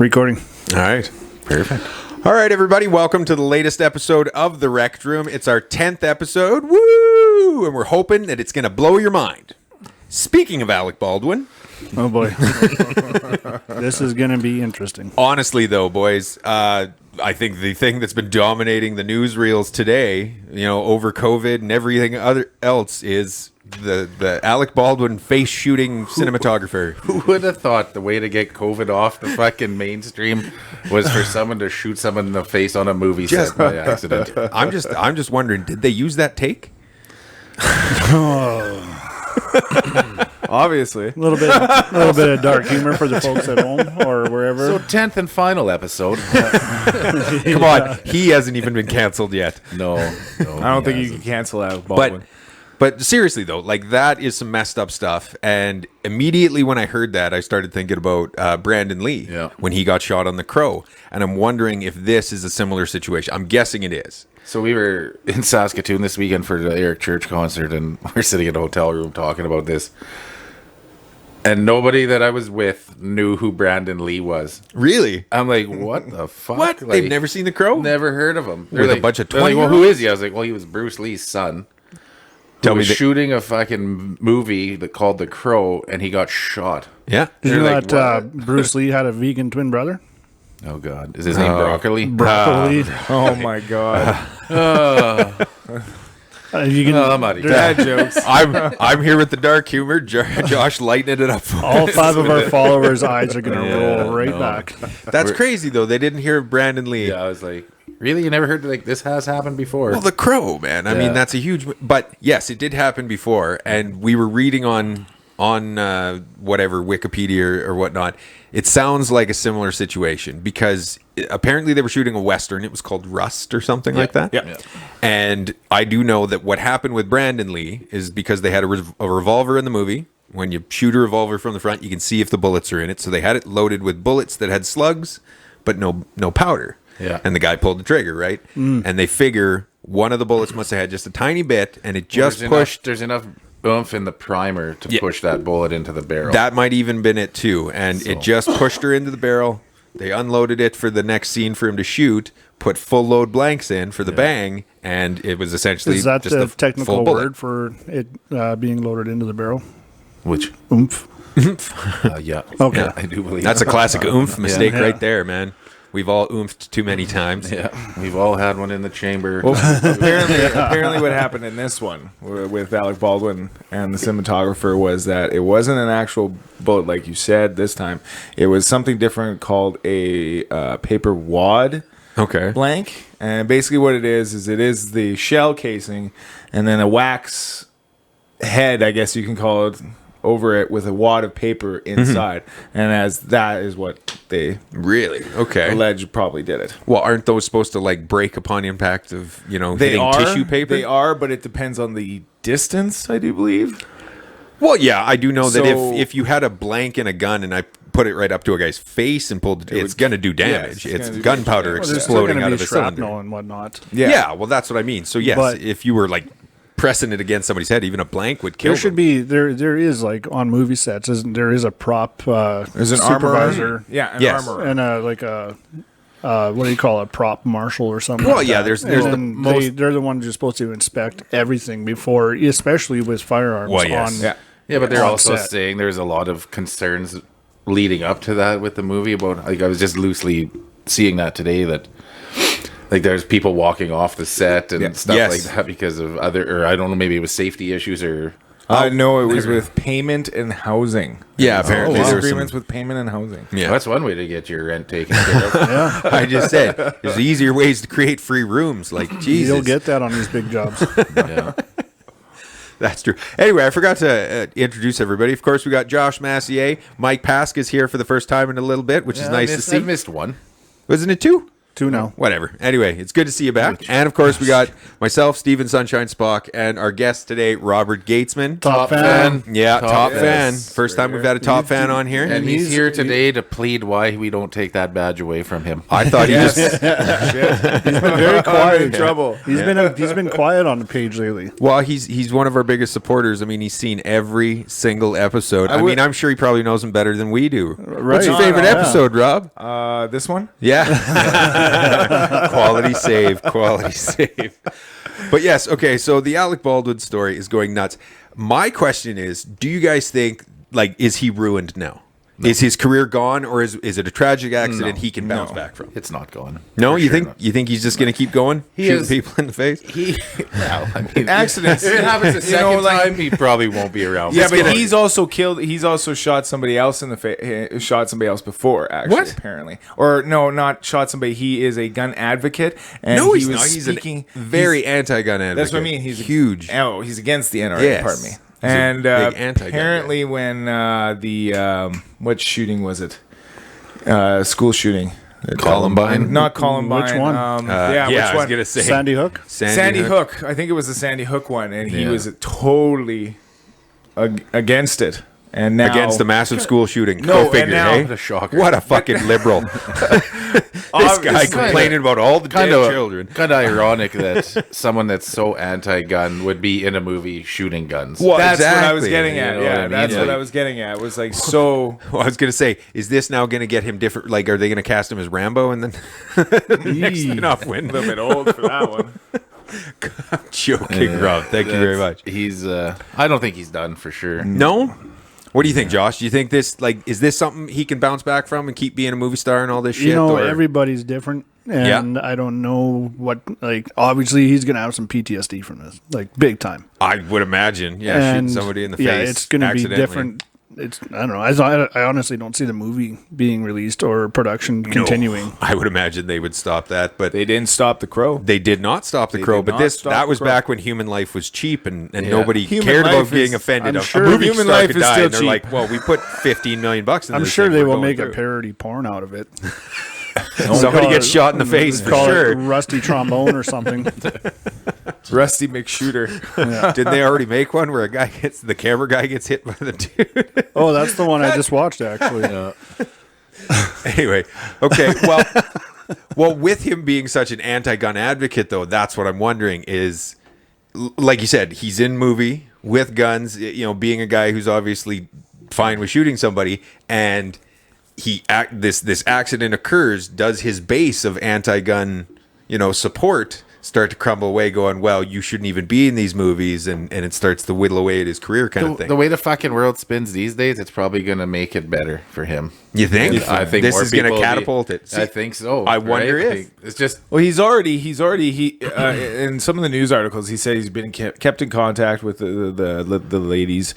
Recording. All right. Perfect. All right, everybody. Welcome to the latest episode of The Rec Room. It's our 10th episode. Woo! And we're hoping that it's going to blow your mind. Speaking of Alec Baldwin. Oh, boy. This is going to be interesting. Honestly, though, boys, I think the thing that's been dominating the newsreels today, over COVID and everything else is the Alec Baldwin face shooting cinematographer. Who would have thought the way to get COVID off the fucking mainstream was for someone to shoot someone in the face on a movie set by accident? I'm just wondering, did they use that take? Obviously. A little bit of dark humor for the folks at home or wherever. So 10th and final episode. Come on, he hasn't even been canceled yet. No, I don't think you can cancel out Baldwin. But seriously though, like that is some messed up stuff. And immediately when I heard that, I started thinking about Brandon Lee when he got shot on the Crow. And I'm wondering if this is a similar situation. I'm guessing it is. So we were in Saskatoon this weekend for the Eric Church concert, and we're sitting in a hotel room talking about this. And nobody that I was with knew who Brandon Lee was. Really? I'm like, what the fuck? What? Like, They've never seen the Crow? Never heard of him. With a bunch of 20-year-olds? well, who is he? I was like, well, he was Bruce Lee's son. He was shooting a fucking movie called The Crow, and he got shot. Yeah. Did you know that Bruce Lee had a vegan twin brother? Oh, God. Is his name Broccoli? Broccoli. Oh, my God. I'm out of here. Dad jokes. I'm here with the dark humor. Josh lightening it up. All 5 of our followers' eyes are going to roll right back. That's crazy, though. They didn't hear of Brandon Lee. Yeah, I was like, really? You never heard this has happened before? Well, The Crow, man. I mean, that's a huge... But, yes, it did happen before. And we were reading on whatever, Wikipedia or whatnot. It sounds like a similar situation because apparently they were shooting a Western. It was called Rust or something like that. Yeah. And I do know that what happened with Brandon Lee is because they had a revolver in the movie. When you shoot a revolver from the front, you can see if the bullets are in it. So they had it loaded with bullets that had slugs, but no powder. Yeah. And the guy pulled the trigger, right? And they figure one of the bullets must have had just a tiny bit, and it just pushed. There's enough oomph in the primer to push that bullet into the barrel. That might even been it too, and it just pushed her into the barrel. They unloaded it for the next scene for him to shoot, put full load blanks in for the bang, and it was essentially Is that just the a technical full bullet. word for it being loaded into the barrel? Which? Oomph. Yeah. Okay. Yeah, I do believe That's a classic oomph mistake Yeah. right there, man. We've all oomphed too many times. Yeah, we've all had one in the chamber. Well, apparently what happened in this one with Alec Baldwin and the cinematographer was that it wasn't an actual bullet like you said this time. It was something different called a paper wad Okay. blank. And basically what it is it is the shell casing and then a wax head, I guess you can call it, over it with a wad of paper inside. And as that is what they Really? Okay. allege probably did it. Well, aren't those supposed to break upon impact of hitting tissue paper? They are, but it depends on the distance, I do believe. Well, yeah, I do know that So- if you had a blank and a gun and I put it right up to a guy's face and pulled it's going to do damage. it's it's gonna do gunpowder damage. Well, there's still exploding going out to of be a cylinder. shrapnel and whatnot. Yeah, well, that's what I mean. So yes, But- if you were pressing it against somebody's head, even a blank would kill There should them. be there is on movie sets. There is a prop. There's an supervisor. armorer. Yeah, an Yes. armorer. And what do you call it? Prop marshal or something? Well, like yeah, that. there's And the then most- they're the ones who's supposed to inspect everything before, especially with firearms. Well, yes. Yeah. Yeah, but they're on also set. saying there's a lot of concerns leading up to that with the movie about, I was just loosely seeing that today, that there's people walking off the set and stuff Yes. like that because of or I don't know, maybe it was safety issues or... No, it was with payment and housing. Yeah, apparently there were Disagreements some. with payment and housing. Yeah, That's one way to get your rent taken care of. I just said there's easier ways to create free rooms. Jesus, You'll get that on these big jobs. Yeah. That's true. Anyway, I forgot to introduce everybody. Of course, we got Josh Massier. Mike Pask is here for the first time in a little bit, which is nice to see. I missed one. Wasn't it two? 2 now. Whatever. Anyway, it's good to see you back. And of course, we got myself, Steven Sunshine Spock, and our guest today, Robert Gaetzman. Top fan. Yeah, top Yes. fan. First time we've had a top fan on here. And he's here today to plead why we don't take that badge away from him. I thought he just. He's been very quiet. in trouble. He's been quiet on the page lately. Well, he's one of our biggest supporters. I mean, he's seen every single episode. I mean, I'm sure he probably knows him better than we do. What's your Right. favorite Yeah. episode, Rob? This one? Yeah. Quality save. But yes, okay, so the Alec Baldwin story is going nuts. My question is, do you guys think, like, is he ruined now? No. Is his career gone, or is it a tragic accident he can bounce back from? It's not going. No, For you sure think not. you think he's just going to keep going, shooting people in the face? Well, I mean, Accidents. If it happens a second like- time, he probably won't be around. Yeah, but he's also killed. He's also shot somebody else in the face. Shot somebody else before, actually. What? Apparently, or no, not shot somebody. He is a gun advocate, and No, he he's was not. He's speaking a very anti-gun advocate. That's what I mean. He's huge. Oh, he's against the NRA. Yes. Pardon me. He's a And big anti-gun apparently, when what shooting was it? School shooting. Columbine? Not Columbine. Which one? yeah, which I was one? gonna say Sandy Hook. Sandy Hook. I think it was the Sandy Hook one, and he Yeah. was totally against it. And now against the massive school shooting. No, Go figure, and now- hey? What a shocker. What a fucking liberal. This guy Obviously. complaining about all the dead children. Kind of ironic that someone that's so anti-gun would be in a movie shooting guns. Well, That's what I was exactly. getting You at. know what Yeah, I mean? that's what Like- I was getting at. Was like so. Well, I was going to say, is this now going to get him different? Like, are they going to cast him as Rambo and then next spin off win? A little bit old for that one. Joking, Rob. Thank you very much. He's. I don't think he's done for sure. No? What do you think, Josh? Do you think this, like, is this something he can bounce back from and keep being a movie star and all this shit? You know, or? everybody's different, and I don't know what. Like, obviously, he's gonna have some PTSD from this, like big time. I would imagine. Yeah, And shooting somebody in the face. yeah, it's gonna be accidentally. different. It's I don't know. I honestly don't see the movie being released or production continuing. I would imagine they would stop that, but They didn't stop the Crow. they did not stop the Crow. did But not this stop that the was Crow. back when human life was cheap and Yeah. nobody Human cared life about being is- offended. I'm A sure movie human star life could is die, still and they're cheap. like, well, we put $15 million in I'm this sure thing, they we're will going make through a it. parody porn out of it. Somebody gets shot in the face for Call it sure. Rusty Trombone or something. Rusty McShooter. Didn't they already make one where the camera guy gets hit by the dude? Oh, that's the one I just watched actually. Anyway, okay, well, with him being such an anti-gun advocate, though, that's what I'm wondering is, like you said, he's in movie with guns, you know, being a guy who's obviously fine with shooting somebody, and this accident occurs. Does his base of anti-gun, you know, support start to crumble away, going, well, you shouldn't even be in these movies, and it starts to whittle away at his career kind of thing. The way the fucking world spins these days, it's probably going to make it better for him. You think? I think this more is going to people will be- catapult it. I think so. I wonder right? if. It's just Well, he's already in some of the news articles. He said he's been kept in contact with the lady's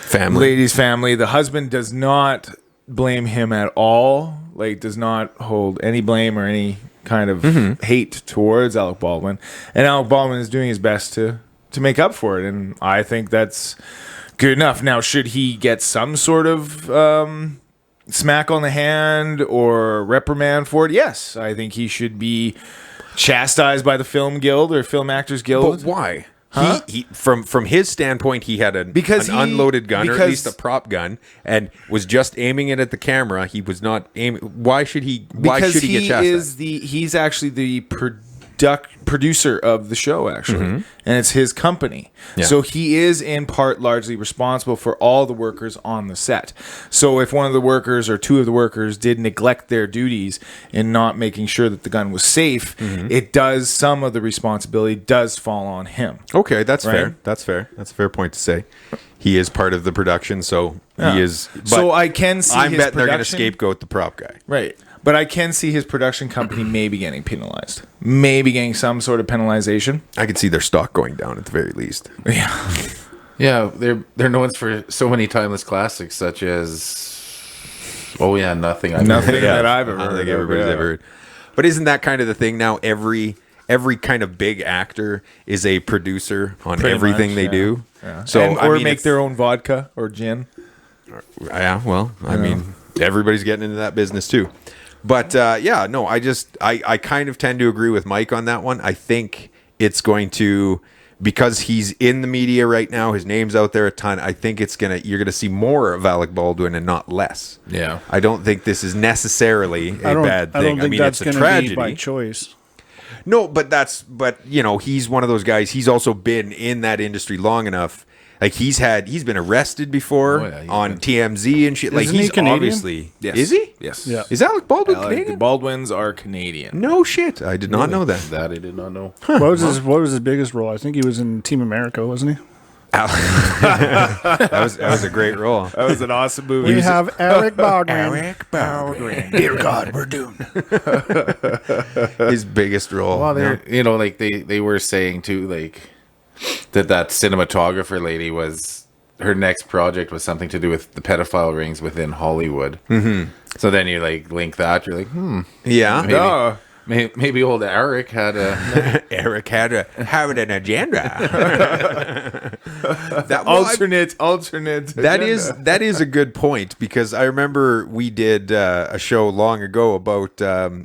family. The husband does not blame him at all. Like, does not hold any blame or any kind of hate towards Alec Baldwin, and Alec Baldwin is doing his best to make up for it, and I think that's good enough. Now, should he get some sort of smack on the hand or reprimand for it? Yes, I think he should be chastised by the Film Guild or Film Actors Guild. But why? Huh? He from his standpoint, he had an Because he- unloaded gun, or at because- least a prop gun, and was just aiming it at the camera. He was not aiming. Why should he? Why Because should he get chastised? he's actually the producer of the show, actually, and it's his company. Yeah. So he is in part largely responsible for all the workers on the set. So if one of the workers or two of the workers did neglect their duties in not making sure that the gun was safe, some of the responsibility does fall on him. Okay, that's Right? fair. That's fair. That's a fair point to say. He is part of the production, so he is. But So I can see I'm his betting they're going to production- scapegoat the prop guy. Right. But I can see his production company maybe getting penalized. Maybe getting some sort of penalization. I could see their stock going down at the very least. Yeah. yeah, they're known for so many timeless classics such as nothing. Nothing that I've I ever don't heard think of, everybody's yeah. ever heard. But isn't that kind of the thing now? Every kind of big actor is a producer on Pretty everything much, they yeah. do. Yeah. So or make it's- their own vodka or gin. Yeah, well, I mean, everybody's getting into that business too. But yeah, no, I kind of tend to agree with Mike on that one. I think it's going to, because he's in the media right now, his name's out there a ton. I think you're gonna see more of Alec Baldwin and not less. Yeah. I don't think this is necessarily a bad thing. I don't think that's it's a going to tragedy be by choice. No, but he's one of those guys. He's also been in that industry long enough. Like he's been arrested before on TMZ and shit. Like Isn't he's he Canadian? obviously, Yes. is he? Yes. Yeah. Is Alec Baldwin The Canadian? Baldwins are Canadian. No shit, I did not know that. That I did not know. What was his biggest role? I think he was in Team America, wasn't he? that was a great role. That was an awesome movie. We have Alec Baldwin. Eric Baldwin, Dear God, we're doomed. his biggest role. Well, like they were saying too, like that cinematographer lady her next project was something to do with the pedophile rings within Hollywood. Mm-hmm. So then you like link that, you're like, Yeah, maybe old Eric had a Eric had an agenda. alternate. That is a good point, because I remember we did a show long ago about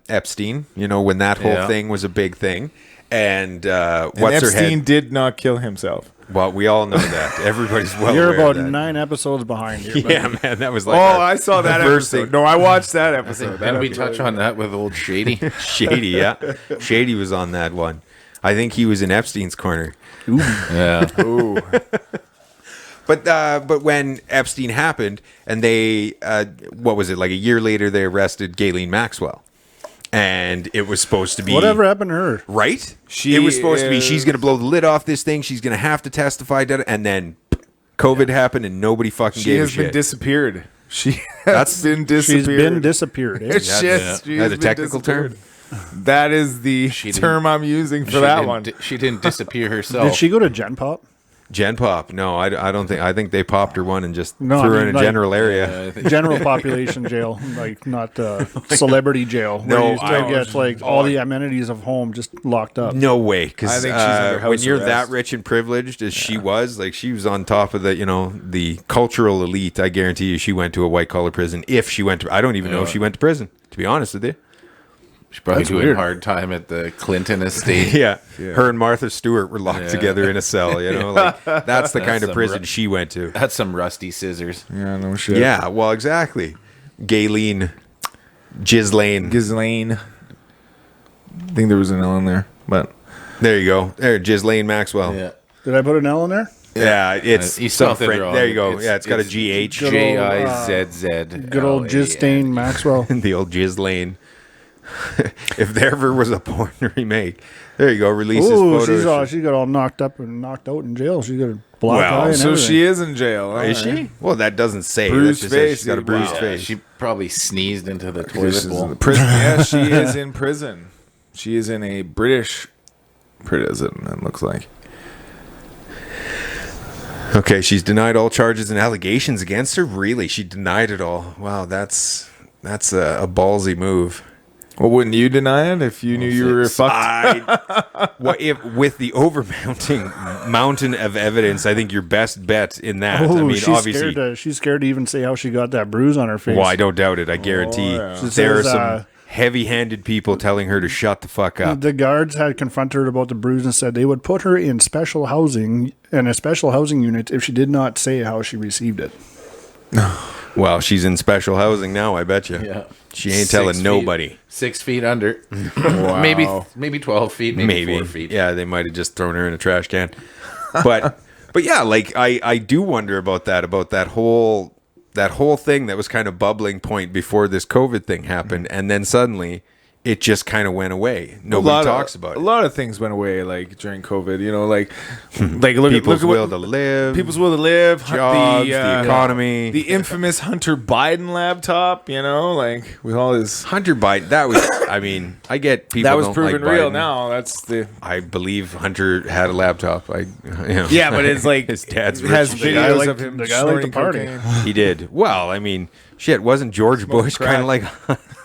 Epstein. When that whole thing was a big thing, and what's her Epstein head? did not kill himself. Well, we all know that. Everybody's well You're aware about of that. 9 episodes behind here. Yeah, man, that was like I saw that first episode. thing. No, I watched that episode. Didn't we touch on that with old Shady? Shady, yeah. Shady was on that one. I think he was in Epstein's corner. Yeah. Ooh. But when Epstein happened, and they, what was it, like a year later, they arrested Ghislaine Maxwell. And it was supposed to be... Whatever happened to her? Right? It was supposed to be, she's going to blow the lid off this thing, she's going to have to testify, and then COVID happened, and nobody fucking gave a shit. She has been disappeared. She has been disappeared. She's been disappeared. Eh? It's just, she has That's a been technical term? That is the term I'm using for that one. She didn't disappear herself. Did she go to Gen Pop? Gen Pop? No, I don't think. I think they popped her one and just threw I her mean, in a like, general area. General population jail, like not celebrity jail. Where No, you still get like all the amenities of home just locked up. No way, I because think she's under when house you're arrest. that rich and privileged as she was, like she was on top of the the cultural elite. I guarantee you, she went to a white collar prison. If she went to, I don't even know if she went to prison. To be honest with you. She's probably That's doing weird. hard time at the Clinton estate. Yeah. Her and Martha Stewart were locked together in a cell. Like that's the kind of some prison she went to. That's some rusty scissors. Yeah, no shit. Yeah, well, exactly. Ghislaine. Ghislaine. I think there was an L in there, but There you go. There, Ghislaine Maxwell. Yeah. Did I put an L in there? Yeah, it's You some spelled it French. wrong. There you go. It's- yeah, it's got a it's GH. Good old, Jizz. Good old Ghislaine Maxwell. The old Ghislaine. If there ever was a porn remake, there you go. Release his Ooh, photos. she got all knocked up and knocked out in jail. She got a black Well, eye and so everything. she is in jail. Is she? Well, that doesn't say. Bruised That just says face, she's got a bruised wow. face. She probably sneezed into the This toilet is bowl. the prison. Yeah, she is in prison. She is in a British prison, it looks like. Okay, she's denied all charges and allegations against her. Really, she denied it all. Wow, that's a ballsy move. Well, wouldn't you deny it if you knew you were fucked? What if with the mountain of evidence? I think your best bet in that. Oh, I mean, she's obviously, she's scared to even say how she got that bruise on her face. well, I don't doubt it. I guarantee yeah. She there are says, some heavy-handed people telling her to shut the fuck up. The guards had confronted her about the bruise and said they would put her in a special housing unit if she did not say how she received it. Well, she's in special housing now. I bet you. Yeah. She ain't 6 telling feet. nobody. 6 feet under. Wow. Maybe 12 feet. Maybe 4 feet. Yeah, they might have just thrown her in a trash can. But yeah, like I do wonder about that whole thing that was kind of bubbling point before this COVID thing happened, and then suddenly it just kind of went away. Nobody talks about A it. lot of things went away, like during COVID. You know, like look People's at will to live, people's will to live, jobs, the economy, the infamous Hunter Biden laptop. You know, like with all his Hunter Biden. That was, I mean, I get people that was don't proven like real. Biden. Now that's the I believe Hunter had a laptop. yeah, but it's like his dad's has rich. videos liked- of him. the guy liked to snorting party. cocaine. He did. Well, I mean, shit, wasn't George Bush crack. kind of like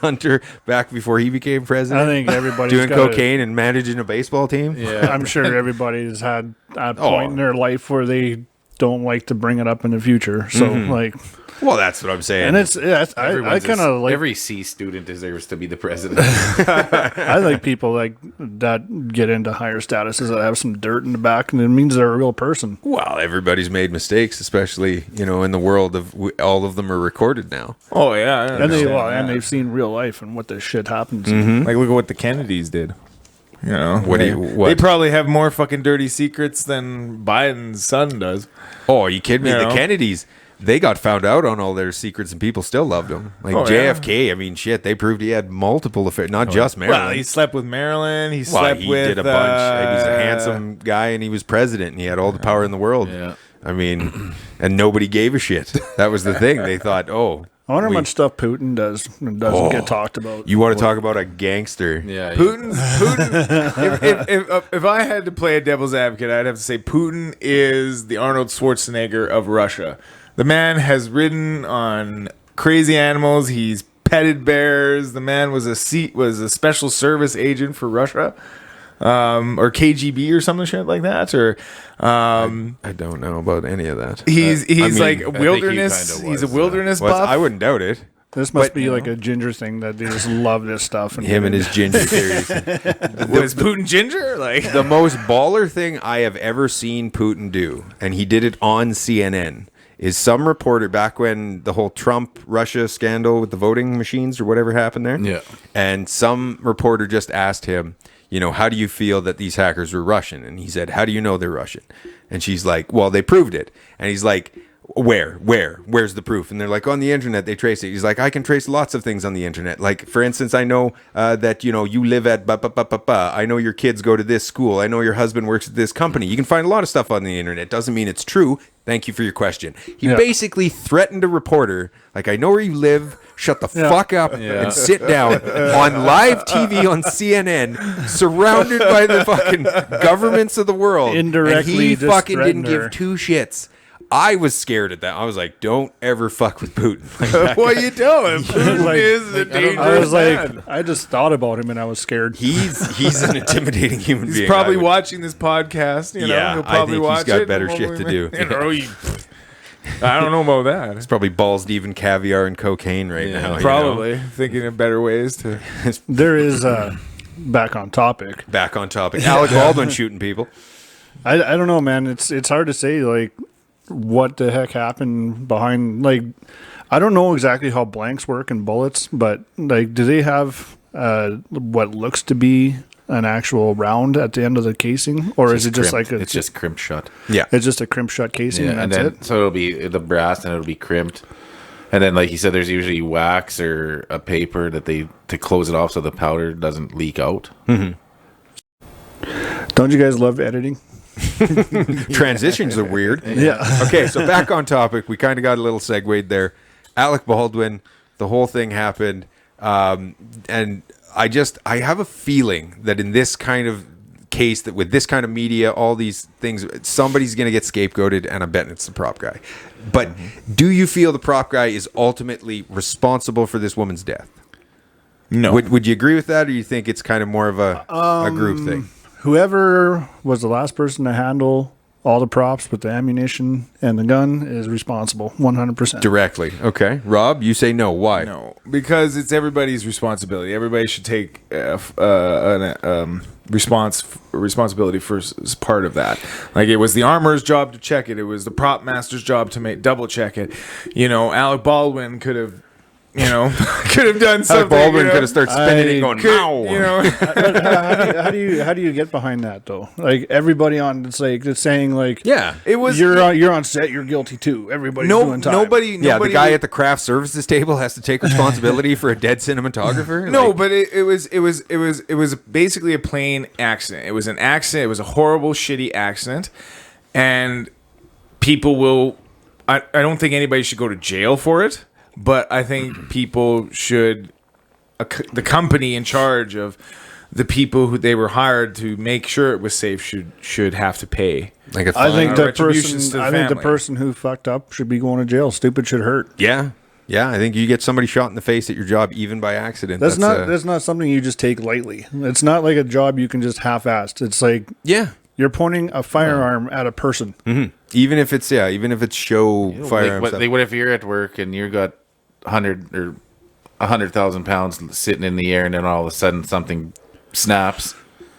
Hunter back before he became president? I think everybody's doing got cocaine and managing a baseball team. Yeah. I'm sure everybody's had a point in their life where they don't like to bring it up in the future. So like, Well, that's what I'm saying. and I kind of like every C student deserves to be the president. I like people like that get into higher statuses that have some dirt in the back, and it means they're a real person. Well, everybody's made mistakes, especially in the world of all of them are recorded now. Oh yeah, I And understand and that. they've seen real life and what this shit happens. Like, look at what the Kennedys did. What do you- what? They probably have more fucking dirty secrets than Biden's son does. Oh, are you kidding me? You The know? Kennedys, they got found out on all their secrets, and people still loved them. Like Oh, yeah. JFK, I mean, shit, they proved he had multiple affairs, not just Marilyn. Well, he slept with Marilyn. He Well, slept he with. did a bunch. He's a handsome guy, and he was president, and he had all the power in the world. Yeah. I mean, and nobody gave a shit. That was the thing. They thought, I wonder how much stuff Putin does and doesn't get talked about. you want to talk about a gangster? Yeah. Putin. If I had to play a devil's advocate, I'd have to say Putin is the Arnold Schwarzenegger of Russia. The man has ridden on crazy animals. He's petted bears. The man was a special service agent for Russia, or KGB or something shit like that. Or I don't know about any of that. he's I mean, like I a think he wilderness. kinda He's a was, wilderness Well, buff. I wouldn't doubt it. This must But, be like a ginger thing that they just love this stuff. And Him and his ginger theories. Was Putin ginger? Like The most baller thing I have ever seen Putin do, and he did it on CNN, is some reporter back when the whole Trump-Russia scandal with the voting machines or whatever happened there. Yeah. And some reporter just asked him, how do you feel that these hackers were Russian? And he said, how do you know they're Russian? And she's like, well, they proved it. And he's like, where's the proof? And they're like, on the internet, they trace it. He's like, I can trace lots of things on the internet. Like, for instance, I know that, you live at I know your kids go to this school. I know your husband works at this company. You can find a lot of stuff on the internet. Doesn't mean it's true. Thank you for your question. He basically threatened a reporter, like, I know where you live. Shut the fuck up and sit down on live TV on CNN, surrounded by the fucking governments of the world. Indirectly and he just fucking didn't threatened her. give two shits. I was scared at that. I was like, don't ever fuck with Putin. Like that what guy. you doing? Putin Like, is a dangerous I was man. like, I just thought about him and I was scared. He's an intimidating human being. He's probably I would- watching this podcast. Yeah, he'll I probably think he's watch got it. better shit to do. I don't know about that. It's probably balls deep in caviar and cocaine right now. Probably thinking of better ways to. There is back on topic. Back on topic. Alec Baldwin shooting people. I don't know, man. It's hard to say like what the heck happened behind. Like, I don't know exactly how blanks work and bullets, but like, do they have what looks to be an actual round at the end of the casing, or is it just crimped. like It's just crimped shut. Yeah. it's just a crimp shut casing Yeah, and and that's then it? so it'll be the brass and it'll be crimped. And then, like you said, there's usually wax or a paper that to close it off so the powder doesn't leak out. Don't you guys love editing? Transitions are weird. Yeah. Okay, so back on topic. We kind of got a little segued there. Alec Baldwin, the whole thing happened. And I have a feeling that in this kind of case, that with this kind of media, all these things, somebody's going to get scapegoated, and I'm betting it's the prop guy. But do you feel the prop guy is ultimately responsible for this woman's death? No. Would you agree with that, or you think it's kind of more of a group thing? Whoever was the last person to handle all the props with the ammunition and the gun is responsible 100%. Directly. Okay. Rob, you say no. Why? No, because it's everybody's responsibility. Everybody should take responsibility for part of that. Like, it was the armorer's job to check it. It was the prop master's job to double check it. Alec Baldwin could have, could have done something. Alec Baldwin could have started spinning and going, "Ow." How do you get behind that though? Like, everybody on it's saying like, Yeah. It was you're on set, you're guilty too. Everybody's doing time. nobody. Yeah, the nobody guy would- at the craft services table has to take responsibility for a dead cinematographer. No, Like, but it was basically a plain accident. It was an accident. It was a horrible, shitty accident, and people will. I don't think anybody should go to jail for it, but I think people should. The company in charge of the people who they were hired to make sure it was safe should have to pay. like a I think fine. the retributions to person. the I think the family. person who fucked up should be going to jail. Stupid should hurt. Yeah. I think you get somebody shot in the face at your job, even by accident. That's not something you just take lightly. It's not like a job you can just half-assed. It's like Yeah. You're pointing a firearm at a person. Even if it's show firearms. What if you're at work and you got 100,000 pounds sitting in the air, and then all of a sudden something snaps?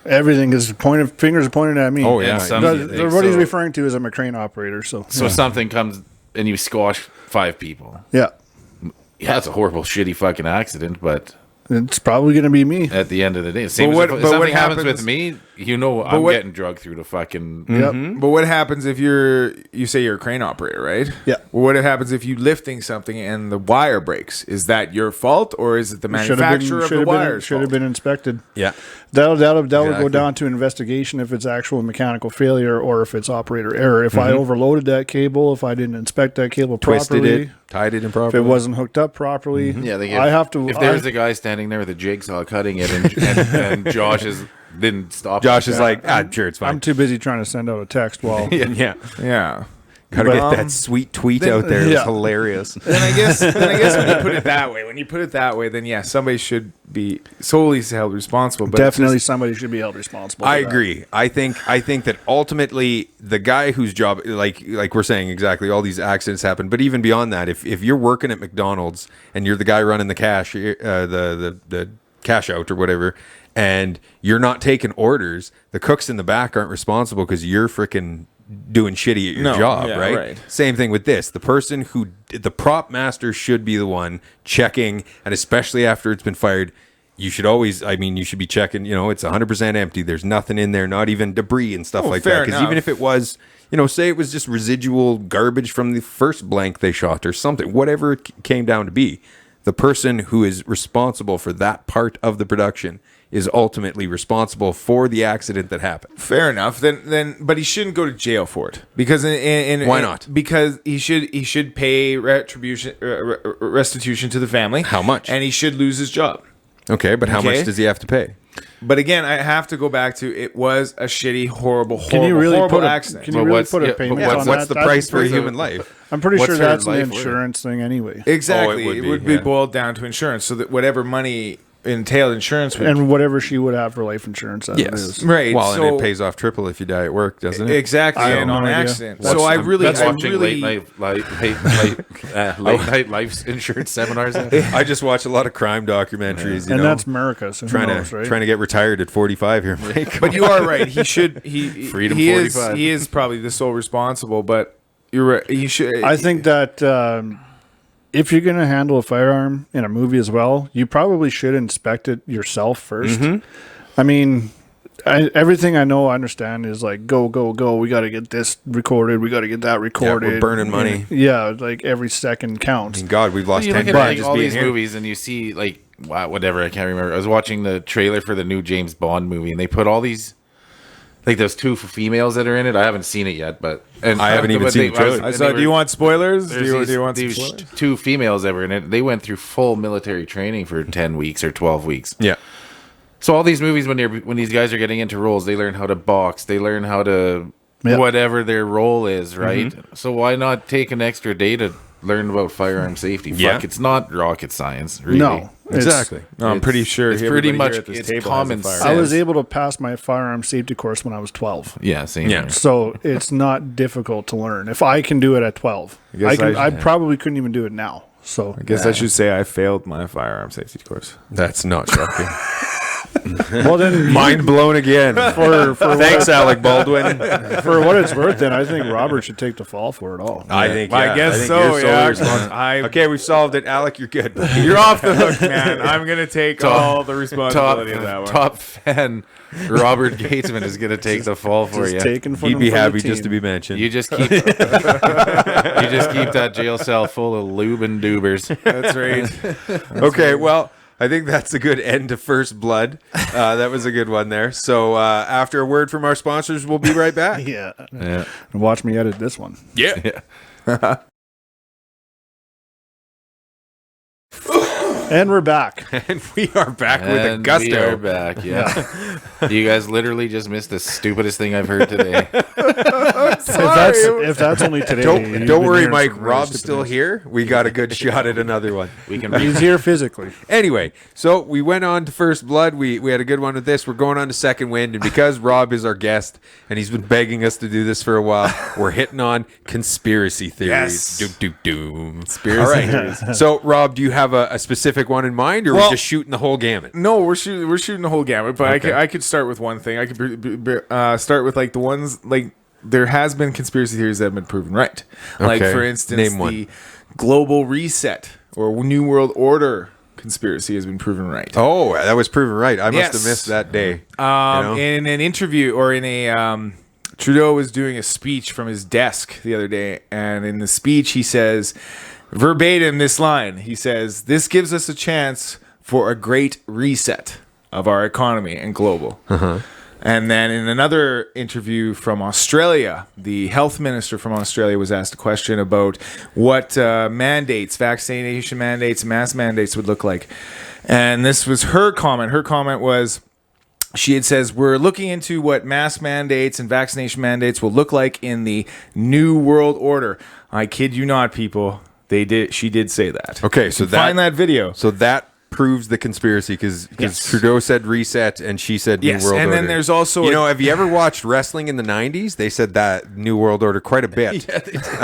Everything is fingers are pointed at me. Oh yeah. What he's referring to is I'm a crane operator. So Something comes and you squash 5 people. yeah, Yeah, it's a horrible, shitty fucking accident, but it's probably going to be me. at the end of the day, same But as what- if but something what happens happens- with me, I'm what- getting drugged through the fucking... Yep. But what happens if you say you're a crane operator, right? Yeah. Well, what happens if you're lifting something and the wire breaks? Is that your fault, or is it the manufacturer of the wires? Should have been inspected. Yeah. That'll go Exactly. down to investigation if it's actual mechanical failure or if it's operator error. If I overloaded that cable, if I didn't inspect that cable Twisted properly, it, tied it if improperly. it wasn't hooked up properly, Yeah, I have to. If there's a guy standing there with a jigsaw cutting it, and Josh didn't stop. Josh is like, sure, it's fine. I'm too busy trying to send out a text while. yeah. Yeah. Gotta But, get that sweet tweet out there. It was yeah. hilarious. Then I guess when you put it that way, then yeah, somebody should be solely held responsible. But Definitely, somebody should be held responsible. I for that. agree. I think that ultimately the guy whose job, like we're saying exactly, all these accidents happen. But even beyond that, if you're working at McDonald's and you're the guy running the cash, the cash out or whatever, and you're not taking orders, the cooks in the back aren't responsible because you're freaking doing shitty at your job, yeah, right? right? Same thing with this. The person the prop master should be the one checking, and especially after it's been fired, you should always, you should be checking, it's 100% empty. There's nothing in there, not even debris and stuff like that. fair Because enough. even if it was, say it was just residual garbage from the first blank they shot or something, whatever it came down to be, the person who is responsible for that part of the production is ultimately responsible for the accident that happened. Fair enough. Then, but he shouldn't go to jail for it because Why not? Because he should pay restitution to the family. How much? And he should lose his job. Okay, but how Okay. much does he have to pay? But again, I have to go back to it was a shitty, horrible accident. Can you really put a but payment what's- on What's that? the price for a human life? I'm pretty what's sure her that's an life worth? insurance thing anyway. Exactly. Oh, it it would would be be, boiled down to insurance, so that whatever money entailed insurance would. And whatever she would have for life insurance. That Yes. is. Right. Well, so, and it pays off triple if you die at work, doesn't it? Exactly. I have And no on an idea. accident. That's- So I I'm really, watching late night life insurance seminars. I just watch a lot of crime documentaries. And that's America, so who trying knows, to right? trying to get retired at 45 here, Mike. But you are right. He should. Freedom he is. 45. He is probably the sole responsible. But you're right. He should. I think that if you're going to handle a firearm in a movie as well, you probably should inspect it yourself 1st. I mean, everything I understand is like, go. We got to get this recorded. We got to get that recorded. we're burning money. Yeah, like every second counts. God, we've lost You 10 look at grand like just all being these here. movies, and you see like whatever, I can't remember. I was watching the trailer for the new James Bond movie, and they put all these like those 2 females that are in it. I haven't seen it yet, but I haven't even seen the trailer. I saw. Do you want spoilers? Do There's you want some these spoilers? 2 females that were in it. They went through full military training for 10 weeks or 12 weeks. Yeah. So all these movies, when these guys are getting into roles, they learn how to box, they learn how to whatever their role is, right? So why not take an extra day to learn about firearm safety? Yeah. Fuck, it's not rocket science, really. No, Exactly. No, I'm pretty sure. it's pretty everybody much here at this it's table has a common firearm. sense. I was able to pass my firearm safety course when I was 12. Yeah, same. Yeah. Here. So it's not difficult to learn. If I can do it at 12, guess I probably couldn't even do it now. So I guess I should say I failed my firearm safety course. That's not shocking. well then, Mind blown again. for Thanks, Alec Baldwin. for what it's worth, then I think Robert should take the fall for it all. I think. I yeah, guess think so. you're solely Yeah. responsible. Okay, we've solved it. Alec, you're good. You're off the hook, man. I'm gonna take all the responsibility of that one. Top fan Robert Gaetzman is going to take the fall for Just you. taking from He'd him be for the happy just team. to be mentioned. You just keep that jail cell full of lube and dubers. That's right. Okay, well, I think that's a good end to First Blood. That was a good one there. So after a word from our sponsors, we'll be right back. Yeah. Yeah. And watch me edit this one. Yeah. And we're back. And we are back with a And gusto. we are back. Yeah. You guys literally just missed the stupidest thing I've heard today. If that's only today. Don't you've don't been worry, hearing Mike. some really Rob's stupid still news. here. We got a good shot at another one. We can He's here physically. Anyway, so we went on to First Blood. We had a good one with this. We're going on to Second Wind, and because Rob is our guest and he's been begging us to do this for a while, we're hitting on conspiracy theories. Yes. Doom, doom, doom. Conspiracy All right. theories. So, Rob, do you have a specific one in mind, or are we just shooting the whole gamut? No, we're shooting the whole gamut. But Okay. I could start with one thing. I could start with like the ones like there has been conspiracy theories that have been proven right. Like Okay. for instance, Name one. the global reset or New World Order conspiracy has been proven right. Oh, that was proven right. I must Yes. have missed that day. In an interview or in a Trudeau was doing a speech from his desk the other day, and in the speech he says verbatim this line. He says, "This gives us a chance for a great reset of our economy and global." And then in another interview from Australia, the health minister from Australia was asked a question about what mandates, vaccination mandates, mask mandates would look like. And this was her comment. Her comment was, she had says, we're looking into what mask mandates and vaccination mandates will look like in the New World Order. I kid you not, people. She did say that. Okay, so Find that video. So that proves the conspiracy because Yes. Trudeau said reset and she said New Yes, World and Order. then there's also you know, have you ever watched wrestling in the 90s? They said that New World Order quite a bit.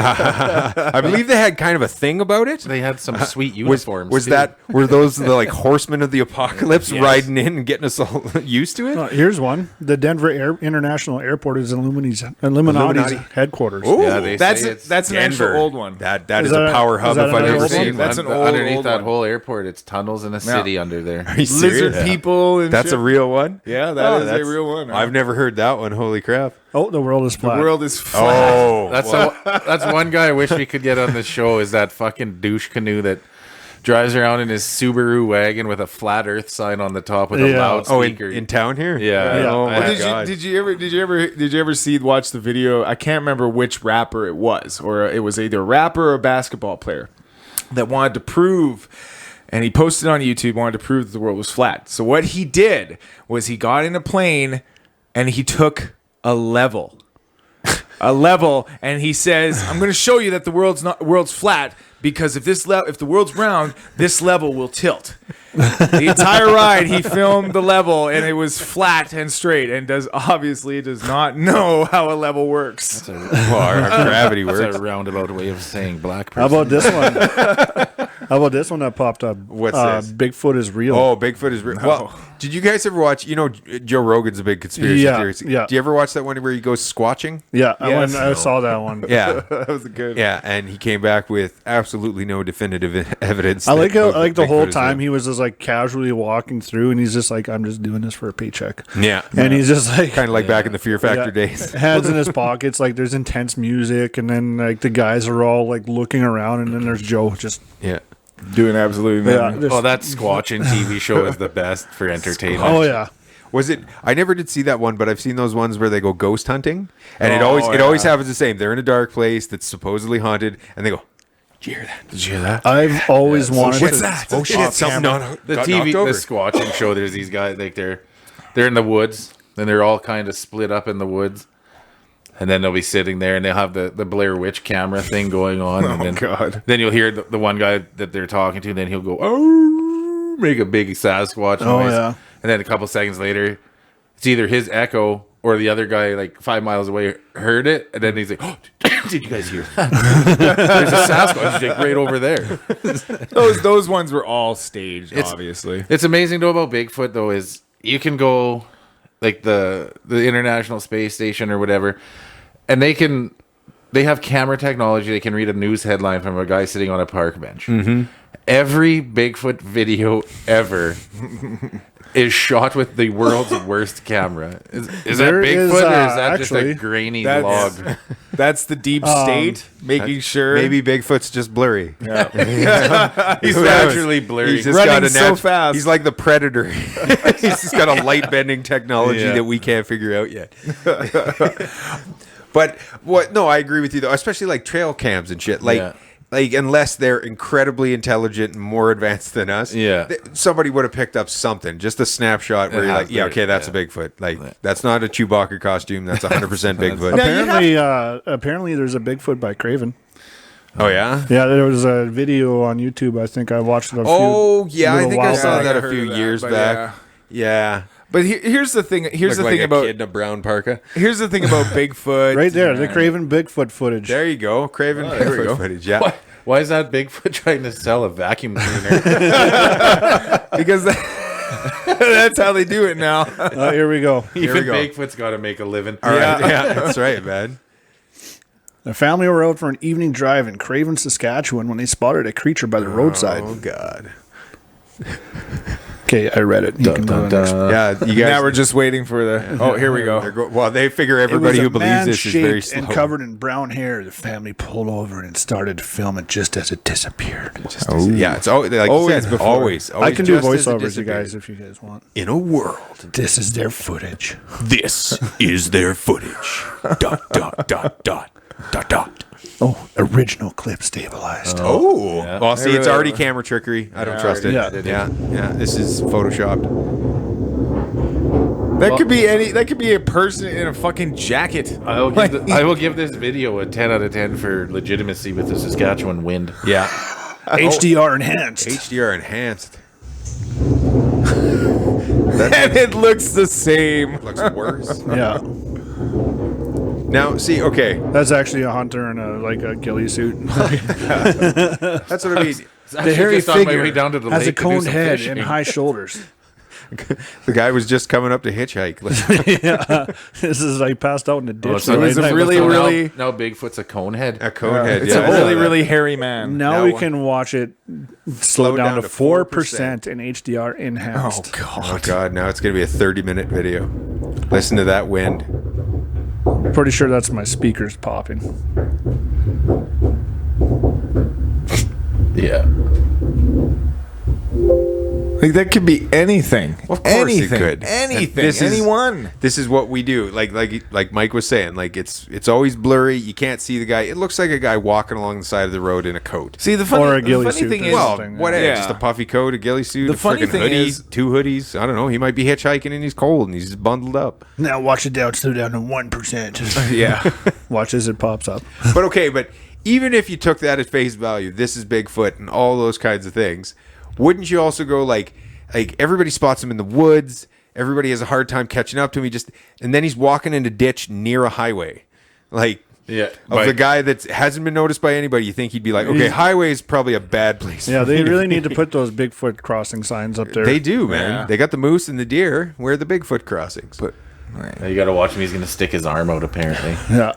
I believe they had kind of a thing about it. They had some sweet Was, uniforms. was too. that were those the like horsemen of the apocalypse riding in and getting us all used to it? Here's one. The Denver International Airport is Illuminati's Illuminati. headquarters. Ooh, Yeah, they that's say a, it's that's an Denver. actual old one. That Is is that a a- power is hub that if I've another ever old one? seen That's one. an old underneath that one. whole airport. It's tunnels in a city under there. Are you serious? Lizard people. And That's shit. a real one. Yeah, that is a that's- real one. I've never heard that one. Holy crap! Oh, the world is The flat. world is flat. Oh, That's one guy I wish we could get on the show is that fucking douche canoe that drives around in his Subaru wagon with a flat Earth sign on the top with a Yeah. loudspeaker. in town here. Yeah. Yeah. Oh Well, my Well, god. did you ever watch the video? I can't remember which rapper it was, or it was either a rapper or a basketball player that wanted to prove, and he posted on YouTube, wanted to prove that the world was flat. So what he did was he got in a plane and he took a level. And he says, "I'm going to show you that the world's flat because if the world's round, this level will tilt." The entire ride, he filmed the level, and it was flat and straight, and obviously does not know how a level works. Well, our gravity That's works. a roundabout way of saying black How person. about this one? How about this one that popped up? What's this? Bigfoot is real. Oh, Bigfoot is real. Well, did you guys ever watch? You know, Joe Rogan's a big conspiracy Yeah, theorist. yeah. Do you ever watch that one where he goes squatching? Yeah, Yes. I saw that one. Yeah, That was good. yeah, and he came back with absolutely no definitive evidence. I like how that like the Bigfoot whole is time real. he was just like casually walking through, and he's just like, I'm just doing this for a paycheck. Yeah, And he's just like kind of like back in the Fear Factor yeah, days. hands in his pockets, like there's intense music, and then like the guys are all like looking around, and then there's Joe just Yeah. Doing absolutely yeah. nothing. just- Oh, that Squatching TV show is the best for entertainment. oh yeah. Was it? I never did see that one, but I've seen those ones where they go ghost hunting, and it Oh, always yeah. happens the same. They're in a dark place that's supposedly haunted, and they go, "Did you hear that? Did you hear that? I've always wanted What's to. that? Oh shit! Something The got TV, knocked over." the Squatching show. There's these guys like they're in the woods, and they're all kind of split up in the woods, and then they'll be sitting there, and they'll have the Blair Witch camera thing going on. and then, God. Then you'll hear the one guy that they're talking to, and then he'll go, "Oh," make a big Sasquatch noise, yeah. and then a couple seconds later, it's either his echo or the other guy like 5 miles away heard it, and then he's like, "Oh, did you guys hear that? There's a Sasquatch like, right over there." Those ones were all staged, It's- obviously. It's amazing though about Bigfoot though is you can go like the International Space Station or whatever, and they have camera technology. They can read a news headline from a guy sitting on a park bench. Mm-hmm. Every Bigfoot video ever is shot with the world's worst camera. Is that There Bigfoot is, or is that just a actually, grainy that's- log? That's the deep state making sure. Maybe Bigfoot's just blurry. He's Who knows? naturally blurry. He's just Running got a so fast. He's like the Predator. He's just got a light bending technology Yeah. that we can't figure out yet. But what? No, I agree with you though. Especially like trail cams and shit. Like, Yeah. like unless they're incredibly intelligent and more advanced than us, somebody would have picked up something, just a snapshot where you're like, yeah, okay, that's a Bigfoot. Like that's not a Chewbacca costume. That's 100% Bigfoot. Apparently, there's a Bigfoot by Craven. Oh yeah, yeah. There was a video on YouTube. I think I watched it. I think I saw that a few years back. Yeah. But here's the thing. Here's the like thing a about kid in a brown parka. Here's the thing about Bigfoot. Right there, the Craven Bigfoot footage. There you go, Craven Bigfoot footage. Yeah. Why is that Bigfoot trying to sell a vacuum cleaner? Because that's how they do it now. Here we go. Even Bigfoot's got to make a living. All right. Yeah, that's right, man. The family were out for an evening drive in Craven, Saskatchewan when they spotted a creature by the roadside. Oh, God. Okay, I read it. You can go next. Yeah, you guys. Now we're just waiting for the. Oh, here we go. Well, they figure everybody who believes this is very slow. And covered in brown hair. The family pulled over and started to film it just as it disappeared. Yeah, it's always like always before. Always. I can do voiceovers, you guys, if you guys want. In a world, this is their footage. This is their footage. dot dot dot dot dot dot. Oh, original clip stabilized. Oh, yeah. Well, see, it's already camera trickery. I don't trust it. Yeah. This is photoshopped. That could be any. That could be a person in a fucking jacket. I will give this video a 10 out of 10 for legitimacy with the Saskatchewan wind. Yeah. HDR enhanced. HDR enhanced. And it looks the same. Looks worse. Yeah. Now, see, okay. That's actually a hunter in a ghillie suit. That's what I mean. The hairy figure down to the has a lake coned head fishing. and high shoulders. The guy was just coming up to hitchhike. Yeah, this is like passed out in the ditch. So he's a really now Bigfoot's a cone head. A cone head. It's a really hairy man. Now we can watch it slow down to 4% in HDR enhanced. Oh God! Now it's gonna be a 30-minute video. Listen to that wind. Pretty sure that's my speakers popping. Yeah. Like that could be anything. Of course it could. Anything. Anyone. This is what we do. Like Mike was saying. Like it's always blurry. You can't see the guy. It looks like a guy walking along the side of the road in a coat. See the or a ghillie funny suit thing or is, Well, something. whatever. Yeah. Just a puffy coat, a ghillie suit, The a funny freaking thing hoodie, is- 2 hoodies. I don't know. He might be hitchhiking and he's cold and he's just bundled up. Now watch it down, slow down to 1%. yeah. Watch as it pops up. But even if you took that at face value, this is Bigfoot and all those kinds of things, wouldn't you also go like everybody spots him in the woods, everybody has a hard time catching up to him, and then he's walking in a ditch near a highway. Like the guy that hasn't been noticed by anybody, you think he'd be like, okay, highway is probably a bad place. Yeah, they really need to put those Bigfoot crossing signs up there. They do, man. Yeah. They got the moose and the deer. Where are the Bigfoot crossings? But Now you got to watch him. He's going to stick his arm out, apparently. Yeah.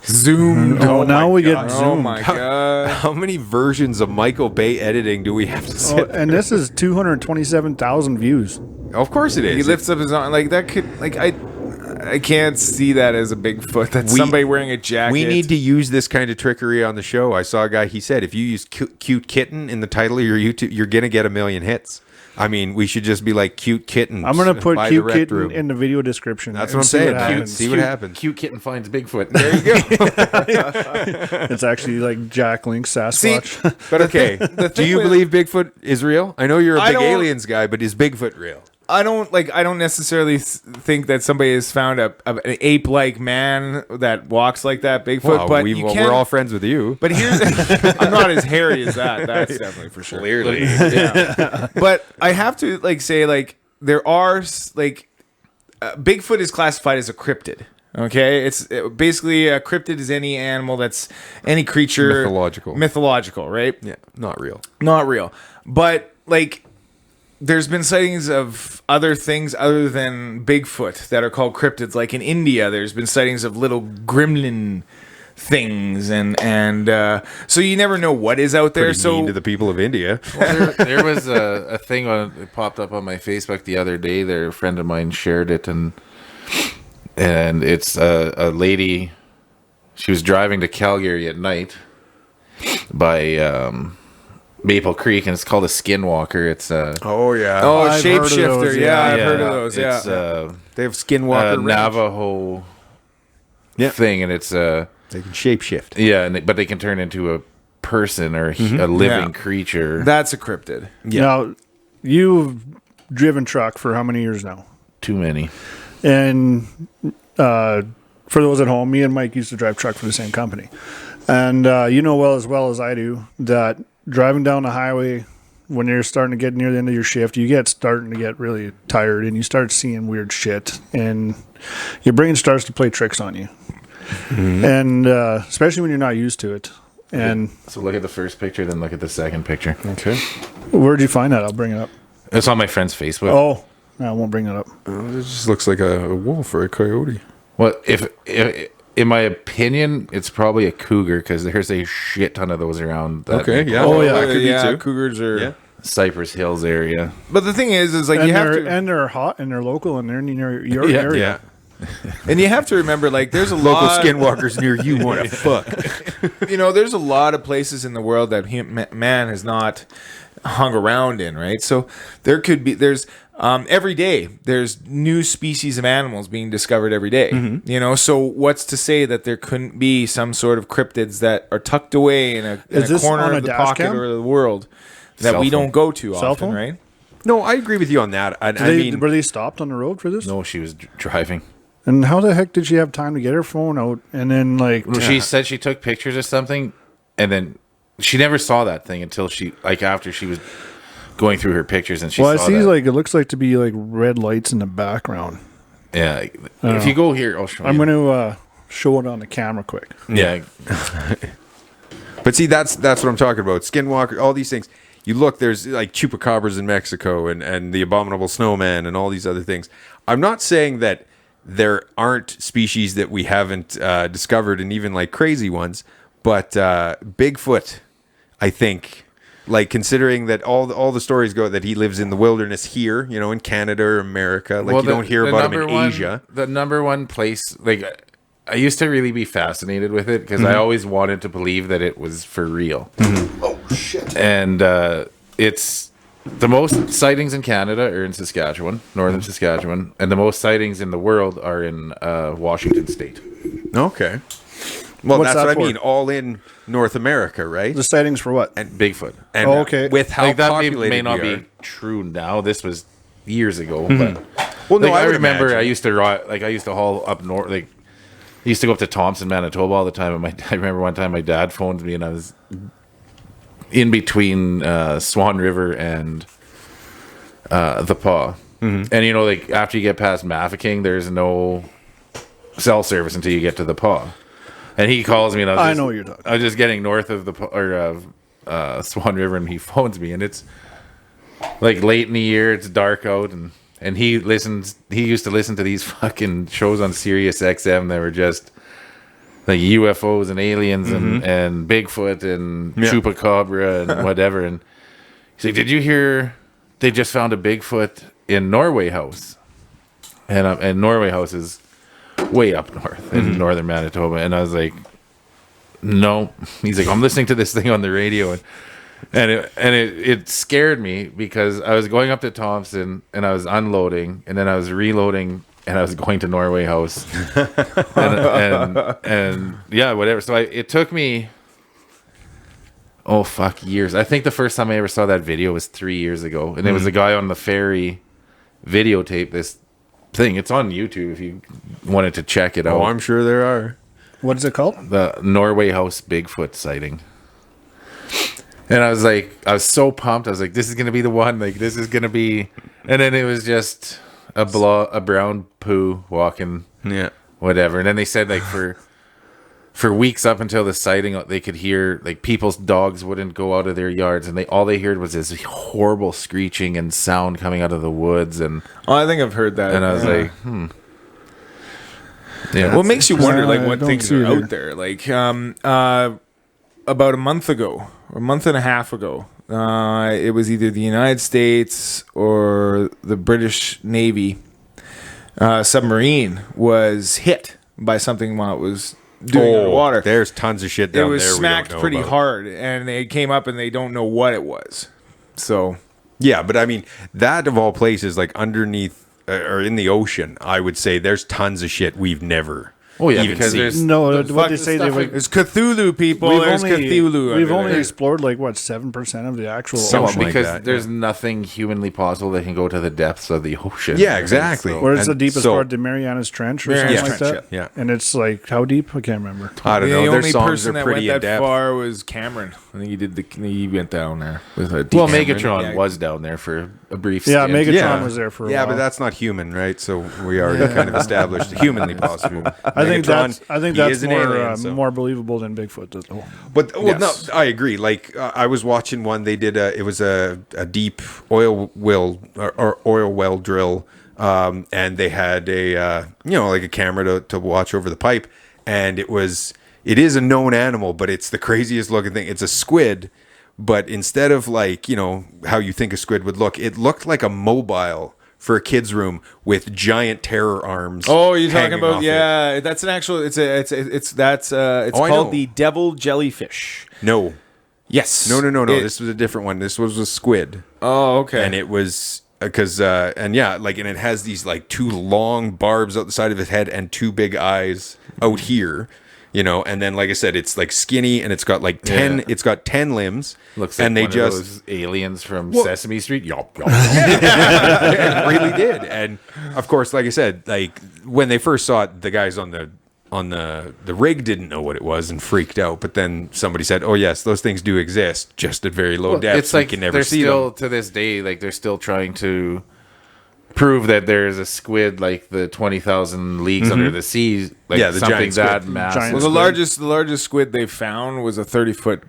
zoom. Oh, now we get Oh zoomed. my god. How many versions of Michael Bay editing do we have to Oh, sit? and this is 227,000 views. Of course it is. He lifts up his arm like that. Could like I can't see that as a Bigfoot. That's We- somebody wearing a jacket. We need to use this kind of trickery on the show. I saw a guy, he said, if you use cute kitten in the title of your YouTube, you're going to get 1 million hits. I mean, we should just be like cute kittens. I'm going to put by cute the rec kitten room. in the video description. That's and what I'm see saying. happens. See what happens. Cute kitten finds Bigfoot. There you go. It's actually like Jack Link Sasquatch. But okay, do you believe Bigfoot is real? I know you're a I big don't- aliens guy, but is Bigfoot real? I don't necessarily think that somebody has found an ape-like man that walks like that Bigfoot. Well, but we're all friends with you. But here's I'm not as hairy as that. That's definitely for sure. Clearly. But I have to say there are Bigfoot is classified as a cryptid. Okay, basically a cryptid is any animal that's any creature mythological, right? Yeah, not real. Not real. But there's been sightings of other things other than Bigfoot that are called cryptids. Like in India, there's been sightings of little gremlin things, and so you never know what is out there. Pretty mean to the people of India. Well, there was a thing it popped up on my Facebook the other day. There, a friend of mine shared it, and it's a lady. She was driving to Calgary at night by Maple Creek, and it's called a skinwalker. It's Oh yeah. Oh, I've heard of shapeshifter. those, Yeah, yeah. I've heard of those. Yeah. It's They have skinwalker ranch. Navajo thing, and it's They can shapeshift. yeah, but they can turn into a person or a living creature. That's a cryptid. Now, you've driven truck for how many years now? Too many. And for those at home, me and Mike used to drive truck for the same company. And you know well as I do that driving down the highway when you're starting to get near the end of your shift, starting to get really tired and you start seeing weird shit and your brain starts to play tricks on you. Mm-hmm. And especially when you're not used to it. And so look at the first picture, then look at the second picture. Okay. Where'd you find that? I'll bring it up. It's on my friend's Facebook. Oh, no, I won't bring that up. It just looks like a wolf or a coyote. Well, if in my opinion, it's probably a cougar because there's a shit ton of those around. Okay, yeah. Oh, yeah. That could be too. Cougars are Cypress Hills area. But the thing is like And you have they're, to, and they're hot and they're local and they're near your area. Yeah. and you have to remember, like, there's a Local lot, skinwalkers near you want to fuck. you know, there's a lot of places in the world that man has not hung around in, right? So there's every day there's new species of animals being discovered every day. Mm-hmm. You know, so what's to say that there couldn't be some sort of cryptids that are tucked away in a this corner on a of the dash pocket cam? or the world that Cell we phone. don't go to Cell often, phone? right? No, I agree with you on that. Were they stopped on the road for this? No, she was driving. And how the heck did she have time to get her phone out and then like? Well, she said she took pictures of something, and then she never saw that thing until after she was going through her pictures, and she Well, I saw see that. like it looks like to be like red lights in the background. Yeah, if you go here, I'll show I'm you. going to show it on the camera quick. Yeah, But see, that's what I'm talking about. Skinwalker, all these things. You look, there's like chupacabras in Mexico and the abominable snowman and all these other things. I'm not saying that there aren't species that we haven't discovered and even like crazy ones, but Bigfoot, I think, like considering that all the stories go that he lives in the wilderness here, you know, in Canada or America, like you don't hear about him in Asia. The number one place, like I used to really be fascinated with it because I always wanted to believe that it was for real. Oh shit! And it's the most sightings in Canada are in Saskatchewan, northern Saskatchewan, and the most sightings in the world are in Washington State. Okay. Well, What's that's that what for? I mean. All in North America, right? The sightings for what? And Bigfoot. And Oh, okay. with how Like that populated may not we are. be true now. This was years ago, but Well, no, like, I I would remember imagine. I used to haul up north. Like I used to go up to Thompson, Manitoba all the time. And I remember one time my dad phoned me, and I was in between Swan River and the Paw. And you know, like after you get past Mafeking, there's no cell service until you get to the Paw. And he calls me, and I know what you're talking. I was just getting north of the Swan River, and he phones me, and it's like late in the year, it's dark out, and he used to listen to these fucking shows on Sirius XM that were just like UFOs and aliens and Bigfoot and Chupacabra and whatever. And he's like, "Did you hear they just found a Bigfoot in Norway House?" And Norway House is way up north in northern Manitoba. And I was like, "No." He's like, "I'm listening to this thing on the radio." And it scared me because I was going up to Thompson and I was unloading and then I was reloading and I was going to Norway House and yeah, whatever. So it took me, years. I think the first time I ever saw that video was 3 years ago, and it was a guy on the ferry videotape this thing. It's on YouTube if you wanted to check it out. Oh, I'm sure there are. What is it called? The Norway House Bigfoot sighting. And I was so pumped. I was like, this is going to be the one. Like, this is going to be. And then it was just a brown poo walking, whatever. And then they said, like, for weeks up until the sighting, they could hear, like, people's dogs wouldn't go out of their yards. And all they heard was this horrible screeching and sound coming out of the woods. And I think I've heard that. I was like, Yeah. What makes you wonder, like, I what don't things see are it either. out there? Like, about a month ago, or a month and a half ago, it was either the United States or the British Navy submarine was hit by something while it was doing underwater. There's tons of shit It down there. was we don't smacked know pretty about. hard, and they came up and they don't know what it was. So, Yeah, but I mean, that of all places, like underneath or in the ocean, I would say there's tons of shit we've never Oh yeah, even because see. there's No, the what they fucking say they stuff would. There's Cthulhu, people. There's Cthulhu. We've under only there. explored like what 7% of the actual. Something ocean. like because that, there's nothing humanly possible that can go to the depths of the ocean. Yeah, exactly. So- Where's the And deepest so- part? The Marianas Trench or Marianas something like Trench, that. yeah. And it's like how deep? I can't remember. I don't The know. Their only songs person are that pretty went in that depth. far was Cameron. I think he went down there with a. Well, Cameron. Megatron Yeah. was down there for a brief. Yeah, stint. Megatron was there for a Yeah, while. but that's not human, right? So we already kind of established humanly possible. I think Megatron, he that's is an more alien, so. more believable than Bigfoot. Though. But Yes. no, I agree. Like I was watching one. They did it was a deep oil well or oil well drill, and they had a like a camera to watch over the pipe, and it is a known animal, but it's the craziest looking thing. It's a squid, but instead of like how you think a squid would look, it looked like a mobile for a kid's room with giant terror arms. Oh, you're talking hanging off about it. that's an actual. It's I know. called the devil jellyfish. No. Yes. No. It- This was a different one. This was a squid. Oh, okay. And it was because and it has these like two long barbs out the side of its head and two big eyes out here, and then like I said, it's like skinny and it's got like 10 Yeah. it's got 10 limbs. Looks like and they one just of those aliens from Well- Sesame Street. Yop, yop. it really did. And of course, like I said, like when they first saw it, the guys on the rig didn't know what it was and freaked out. But then somebody said, "Oh yes, those things do exist, just at very low depths. It's like we can never they're see still them." to this day, like they're still trying to prove that there is a squid like the 20,000 leagues under the sea, like Yeah, the something giant that squid. massive. Giant well, the largest squid they found was a 30-foot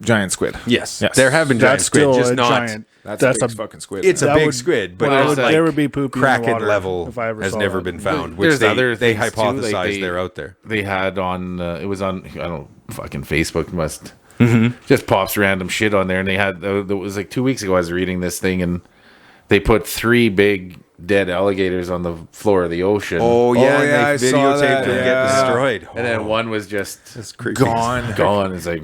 giant squid. Yes, Yes. there have been giant That's squid, still just a not. giant. That's a a big fucking squid. It's a That big would- squid, but well, it's like like there would be poop in the Kraken water level if I ever has saw never that. been found. Which There's they other they things, too, hypothesize like they're out there. They had on it was on I don't know, fucking Facebook must Mm-hmm. just pops random shit on there, and they had it was like 2 weeks ago I was reading this thing, and they put 3 big dead alligators on the floor of the ocean. Oh yeah, Oh, yeah, I and they saw videotaped that, them get yeah. destroyed. And then one was just That's creepy. gone. It's like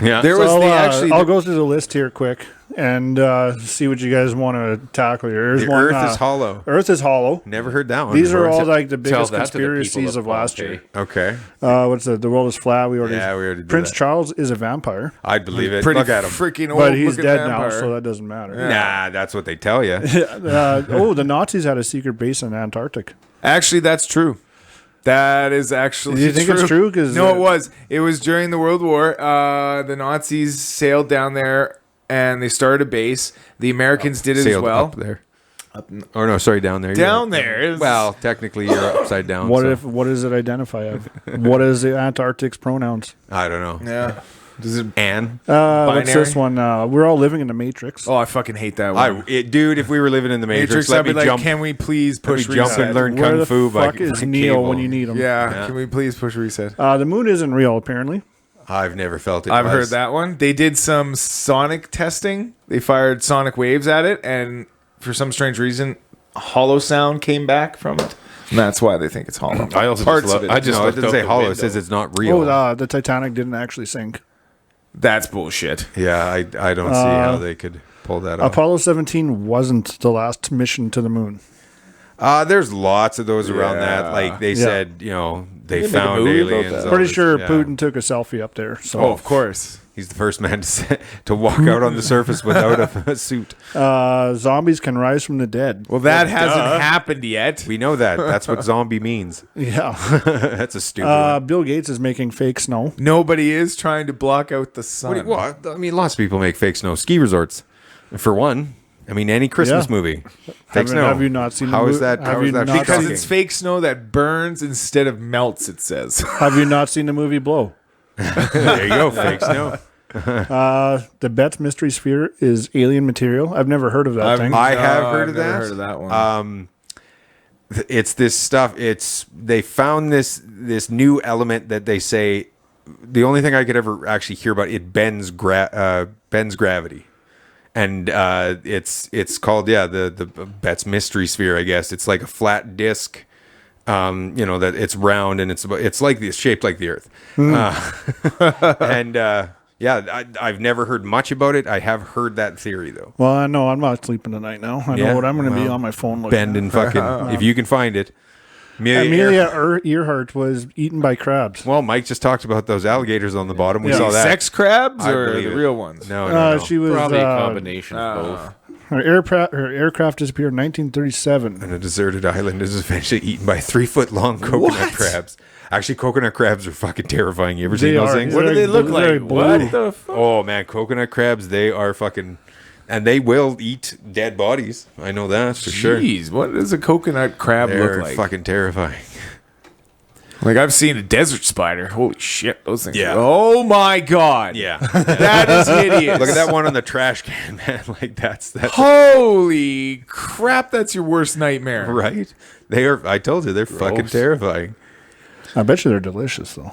Yeah, There was So, the I'll go through the list here quick and see what you guys want to tackle here. Here's the one, Earth is hollow. Earth is hollow. Never heard that one. These are before. all like the tell biggest that to the people conspiracies of of last year. Okay, What's the world is flat? We already did Prince that. Charles is a vampire, I'd believe it. pretty Look at him. freaking old. but he's looking dead vampire. now, so that doesn't matter. Nah, that's what they tell you. The Nazis had a secret base in Antarctic. Actually, that's true. That is actually. Do you think it's true? 'Cause, no, it was. It was during the World War. The Nazis sailed down there and they started a base. The Americans did it as Sailed well. up there. Or no, sorry, down there. Down You're- there. It's- Well, technically, you're upside down. What so what does it identify of? What is the Antarctic's pronouns? I don't know. Yeah. Does it? Anne, What's Binary? this one? We're all living in the Matrix. Oh, I fucking hate that one. dude, if we were living in the Matrix, I'd let be me like, jump. can we please Let me push jump reset? and learn Where kung the fu by fuck is by Neo cable. when you need him? Yeah, can we please push reset? The moon isn't real, apparently. I've never felt it. I've was. heard that one. They did some sonic testing. They fired sonic waves at it, and for some strange reason, a hollow sound came back from it. And that's why they think it's hollow. I also Parts just of love, it. I just No, it looked doesn't out say the hollow. It window. says it's not real. The Titanic didn't actually sink. That's bullshit. Yeah, I don't see how they could pull that off. Apollo 17 wasn't the last mission to the moon. There's lots of those around that. Yeah. Like they Yeah. said, they make a found movie about aliens. that. all Pretty this- sure yeah. Putin took a selfie up there. So Oh, of course. He's the first man to walk out on the surface without a suit. zombies can rise from the dead. Well, that hasn't happened yet. We know that. That's what zombie means. Yeah. That's a stupid one. Bill Gates is making fake snow. Nobody is trying to block out the sun. What do you- I mean, lots of people make fake snow. Ski resorts, for one. I mean, any Christmas Yeah. movie. Fake snow. Have you not seen How the is mo- that? have How is you that not shocking? Because it's fake snow that burns instead of melts, it says. Have you not seen the movie Blow? There you go, fake snow. The Bet's mystery sphere is alien material. I've never heard of that thing. I have No, heard I've of never that. heard of that one. It's this stuff. They found this new element that they say the only thing I could ever actually hear about it bends gravity, and it's called the Bet's mystery sphere. I guess it's like a flat disc. That it's round and it's like this shaped like the Earth, I've never heard much about it. I have heard that theory though. Well, I know I'm not sleeping tonight now. I Yeah? know what I'm going to be Well, on my phone looking Bend at. and fucking if you can find it. Amelia Earhart was eaten by crabs. Well, Mike just talked about those alligators on the bottom. We Yeah. saw that. Sex crabs I or believe the it. real ones? No. She was Probably a combination of both. her aircraft disappeared in 1937. And a deserted island is eventually eaten by 3-foot-long coconut crabs. Actually, coconut crabs are fucking terrifying. You ever seen those things? What do they look They're like? blue. What the fuck? Oh man, coconut crabs, they are fucking, and they will eat dead bodies. I know that for sure. Jeez, what does a coconut crab They're look like? fucking terrifying. Like I've seen a desert spider. Holy shit, those things. Yeah. Oh my god. Yeah. That is hideous. Look at that one on the trash can, man. Like that's Holy crap, that's your worst nightmare. right. They are. I told you, they're fucking terrifying. I bet you they're delicious though.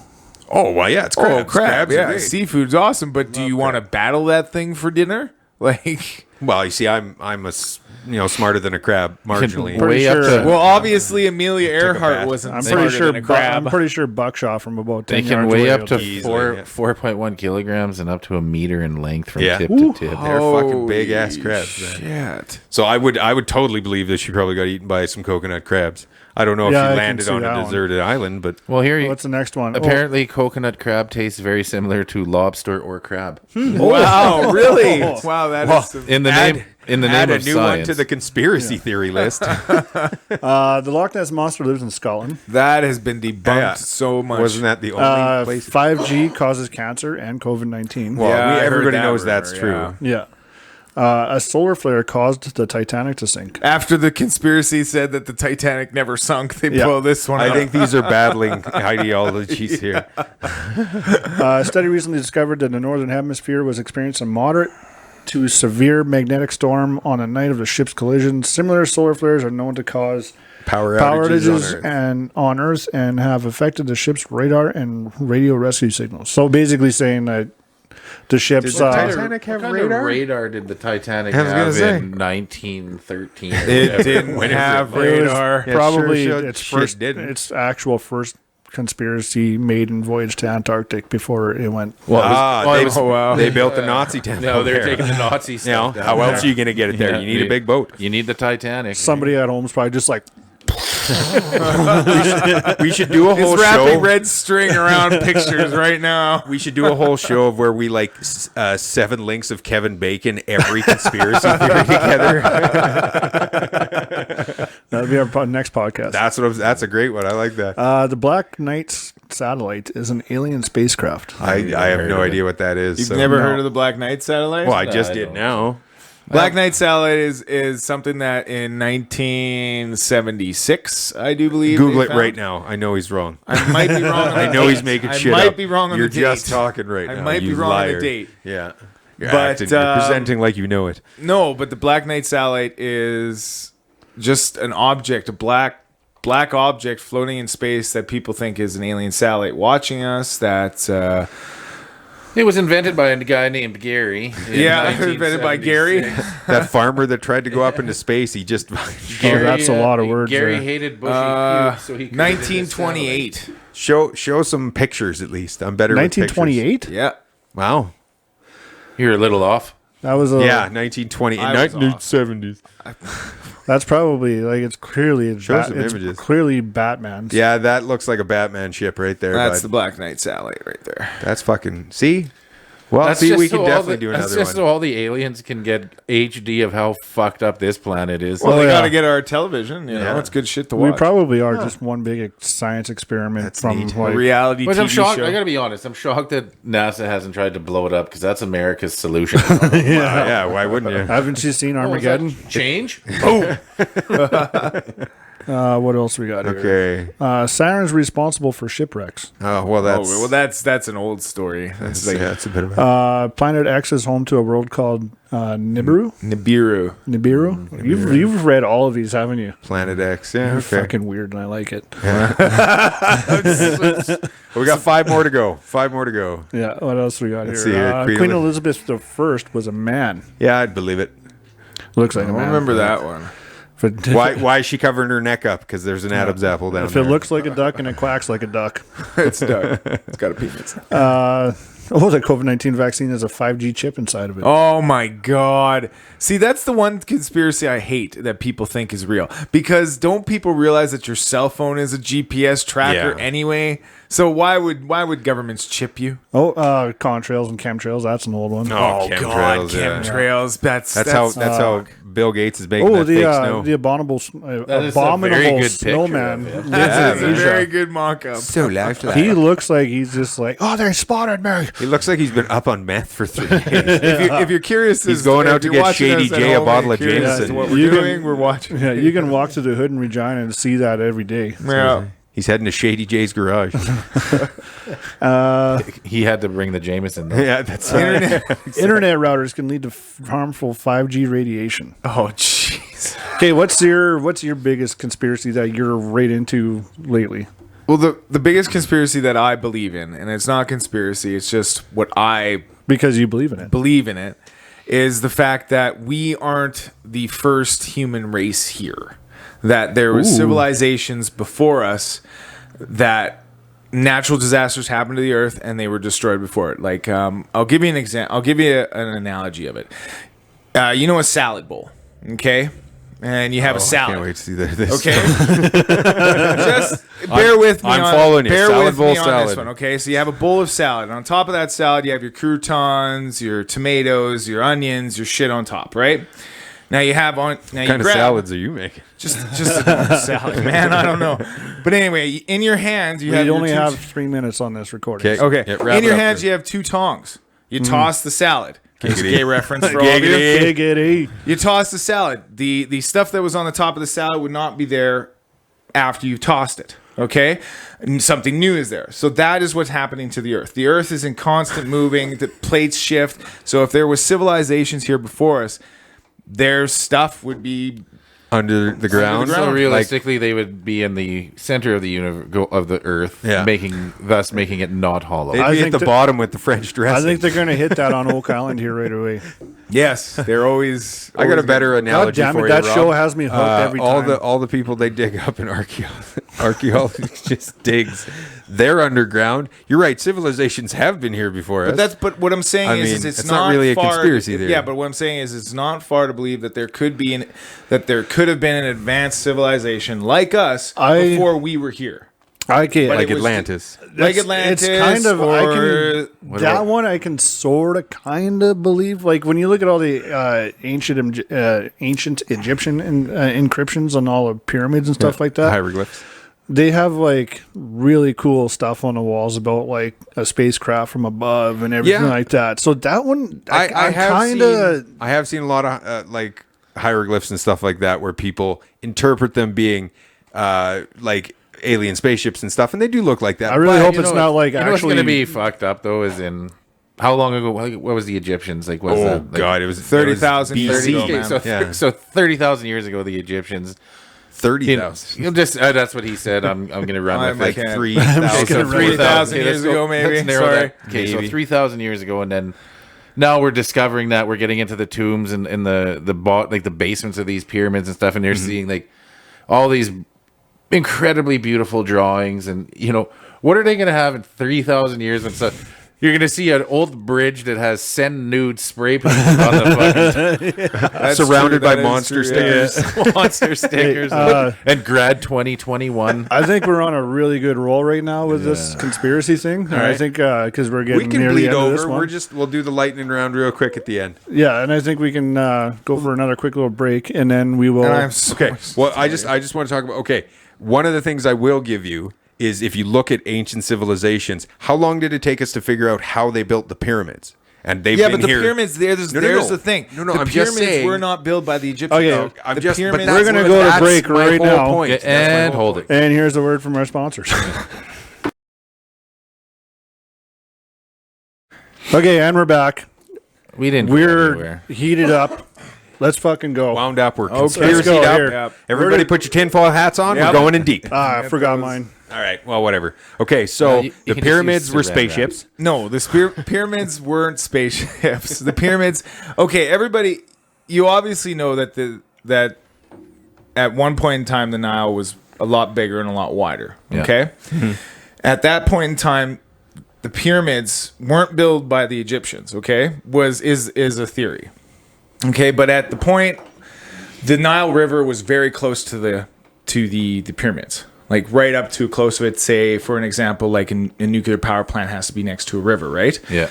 Oh well, yeah, it's crabs. Oh, crab. Crabs are Yeah, great. seafood's awesome, but do you want to battle that thing for dinner? Like, Well, you see, I'm smarter than a crab marginally. Pretty Way up sure- to well, obviously Amelia Earhart bath. wasn't I'm smarter pretty sure. than a crab. I'm pretty sure buckshot from about 10 they can yards weigh away up to Easily, yeah. 4.1 kilograms and up to a meter in length from Yeah. tip Ooh. to tip. They're fucking big ass crabs, man. Shit. So I would totally believe that she probably got eaten by some coconut crabs. I don't know if Yeah, I she can landed see on that a one. deserted island, but Well, here you What's the next one? apparently coconut crab tastes very similar to lobster or crab. Wow, really? Wow, that is some- In the add, name in the add name a of new science. one to the conspiracy theory list. The Loch Ness monster lives in Scotland. that has been debunked Yeah. so much. Wasn't that the only place? 5G causes cancer and COVID-19. Well, Yeah, I heard everybody that knows rumor, that's true. yeah. Yeah. A solar flare caused the Titanic to sink. After the conspiracy said that the Titanic never sunk, they Yeah. blow this one I up. think these are battling ideologies here. A study recently discovered that the northern hemisphere was experiencing a moderate to severe magnetic storm on the night of the ship's collision. Similar solar flares are known to cause Power power outages outages and on Earth and have affected the ship's radar and radio rescue signals. So basically saying that the ship's Did the Titanic have what kind radar? of radar did the Titanic I was gonna have say. in 1913? it didn't have radar. Yeah, probably sure its shit first, didn't. its actual first conspiracy maiden voyage to Antarctic before it went. Well, it was- wow. they built the Nazi temple. no, they're there. taking the Nazi You know, stuff down how else there. are you going to get it there? Yeah, you need a big boat. You need the Titanic. Somebody at home's probably just like, We should do a whole It's wrapping show. red string around pictures right now. We should do a whole show of where we 7 links of Kevin Bacon every conspiracy theory together. that'll be our next podcast. That's a great one. I like that. The Black Knight satellite is an alien spacecraft. I have no idea what that is. You've so- never No. heard of the Black Knight satellite? Well, I just I did don't. now. Black Knight satellite is something that in 1976, I do believe. Google they it found. right now. I know he's wrong. I might be wrong. On I the know date. he's making shit I up. might be wrong on You're the just date. talking right I now. might be you wrong on the liar. date. Yeah. You're But, acting. You're presenting like you know it. No, but the Black Knight satellite is just an object, a black object floating in space that people think is an alien satellite watching us. That It was invented by a guy named Gary. in invented by Gary. 1976. That farmer that tried to go up into space, he just Gary, that's a lot of words Gary there. hated bushy pubes, so he created this satellite. 1928. show some pictures at least. I'm better. with pictures. 1928? Yeah. Wow. You're a little off. That was a. Yeah, 1920. I was 1970s. That's probably like it's clearly Show some it's images. clearly Batman's. Yeah, that looks like a Batman ship right there. That's the bud. Black Knight satellite right there. That's fucking. See? Well, That's see, just we can so all definitely the- do That's another just one. so all the aliens can get HD of how fucked up this planet is. Well, Oh, they yeah. got to get our television. You know, Yeah. it's good shit to We watch. probably are just one big science experiment That's from neat. a like reality But TV I'm shocked. show. I gotta be honest. I'm shocked that NASA hasn't tried to blow it up because that's America's solution. Yeah, why wouldn't you? Haven't you seen Oh, is that Armageddon? change? What else we got here? Okay. Saturn's responsible for shipwrecks. Oh well, that's well, that's an old story. That's like that's a bit of a. Planet X is home to a world called Nibiru. Nibiru. Nibiru. You've read all of these, haven't you? Planet X. Yeah, They're okay. fucking weird, and I like it. We got 5 more to go. 5 more to go. Yeah. What else we got Let's here? see here. Queen Queen Elizabeth I was a man. Yeah, I'd believe it. Looks like I a don't man. remember that one. If it, Why is she covering her neck up? Because there's an Adam's apple down If there. it looks like a duck and it quacks like a duck. It's done. It's got a penis. the COVID-19 vaccine has a 5G chip inside of it. Oh my God. See, that's the one conspiracy I hate that people think is real. Because don't people realize that your cell phone is a GPS tracker Yeah. anyway? So why would governments chip you? Contrails and chemtrails. That's an old one. Oh, God, chemtrails, yeah. chemtrails. That's How Bill Gates is making that the fake snow. the abominable is a very abominable good picture snowman of it. lives That's in a Asia. very good mock-up. So lifelike. He looks like he's just like, oh, they spotted me. He looks like he's been up on meth for 3 days. If you're curious, He's going out to get Shady J a bottle of Jameson. Jameson. What we're You can- doing, we're watching. Yeah, you can walk to the hood in Regina and see that every day. Yeah. He's heading to Shady J's garage. He had to bring the Jameson. Though. Yeah, that's Internet routers can lead to harmful 5G radiation. Oh, jeez. Okay, what's your biggest conspiracy that you're right into lately? Well, the biggest conspiracy that I believe in, and it's not a conspiracy, it's just what I Because you believe in it. believe in it, is the fact that we aren't the first human race here. That there was civilizations before us, that natural disasters happened to the earth and they were destroyed before it. Like, I'll give you an example. I'll give you an analogy of it. You know a salad bowl, okay? And you have a salad. I can't wait to see this. Okay. Just bear with me. I'm following you. Bear Salad with bowl me on this salad. one. Okay. So you have a bowl of salad. And on top of that salad, you have your croutons, your tomatoes, your onions, your shit on top, right? Now you have on. Now What kind of salads are you making? Just a salad, man. I don't know. But anyway, in your hands, you have. We your only two- have 3 minutes on this recording. Okay. Okay. Yeah, wrap In your it up hands, then. you have 2 tongs. You toss the salad. It's a Giggity. gay reference for all of you. Giggity. You toss the salad. The stuff that was on the top of the salad would not be there after you've tossed it. Okay? And something new is there. So that is what's happening to the earth. The earth is in constant moving. The plates shift. So if there was civilizations here before us, their stuff would be Under the ground? So Like, realistically, they would be in the center of the universe of the Earth, Yeah. making it not hollow. they'd I be at think the that- bottom with the French dressing. I think they're going to hit that on Oak Island here right away. yes. They're always. I got a always better God analogy damn for it, you, that Rob. show has me hooked every time. All the people they dig up in archaeologist digs, they're underground. You're right. Civilizations have been here before us. But what I'm saying I is mean, it's it's not really a far, conspiracy theory. Yeah, but what I'm saying is it's not far to believe that there could have been an advanced civilization like us before we were here. I can't. like it was- Atlantis. Like Atlantis, It's kind of or that one I can sort of kind of believe. Like when you look at all the ancient Egyptian encryptions on all the pyramids and stuff like that, Hieroglyphs. they have like really cool stuff on the walls about like a spacecraft from above and everything Yeah. like that. So that one, I have seen a lot of like hieroglyphs and stuff like that where people interpret them being like alien spaceships and stuff, and they do look like that. I really But hope you it's know not what- like you know what's actually. going to be fucked up though is in how long ago? What was the Egyptians like? Was Oh that, like, god, it was 30,000 years 30, ago, okay, man. so Yeah. so 30,000 years ago, the Egyptians. 30,000. You'll just that's what he said. I'm going to run with Like it. Okay. 3,000. gonna run with 3,000 let's years go- ago, maybe. let's narrow Sorry. that. Okay, so Maybe. 3,000 years ago, and then now we're discovering that we're getting into the tombs and in the basements of these pyramids and stuff, and they're seeing like all these incredibly beautiful drawings, and what are they going to have in 3,000 years when you're going to see an old bridge that has "send nude" spray painted on the fucking Surrounded true, by that is monster true, yeah. stickers. monster stickers and grad 2021. I think we're on a really good roll right now with this conspiracy thing. And I right. think because we're getting We can near bleed the end of this over. one. We'll do the lightning round real quick at the end. Yeah, and I think we can go for another quick little break, and then we will. And I'm so Okay. Well, I just want to talk about. Okay, one of the things I will give you is if you look at ancient civilizations, how long did it take us to figure out how they built the pyramids? And they've Yeah, been but the here. pyramids, there's No. the thing. No, the I'm pyramids just saying. were not built by the Egyptians. Okay, I'm The just. But pyramids that's We're gonna what- go to that's break my right whole now. Point. Yeah, That's my and whole hold point. it. And here's a word from our sponsors. Okay, and we're back. We didn't. go We're anywhere. heated up. Let's fucking go. Wound up. We're let's conspiracy go up. here. Yep. Everybody, put your tinfoil hats on. Yep. We're going in deep. I forgot mine. All right. Well, whatever. Okay. So you the can just pyramids use were saran spaceships. No, the pyramids weren't spaceships. The pyramids. Okay, everybody, you obviously know that at one point in time the Nile was a lot bigger and a lot wider. Yeah. Okay, at that point in time, the pyramids weren't built by the Egyptians, okay, is a theory. Okay, but at the point, the Nile River was very close to the pyramids. Like right up to close to it, say, for an example, like a nuclear power plant has to be next to a river, right? Yeah.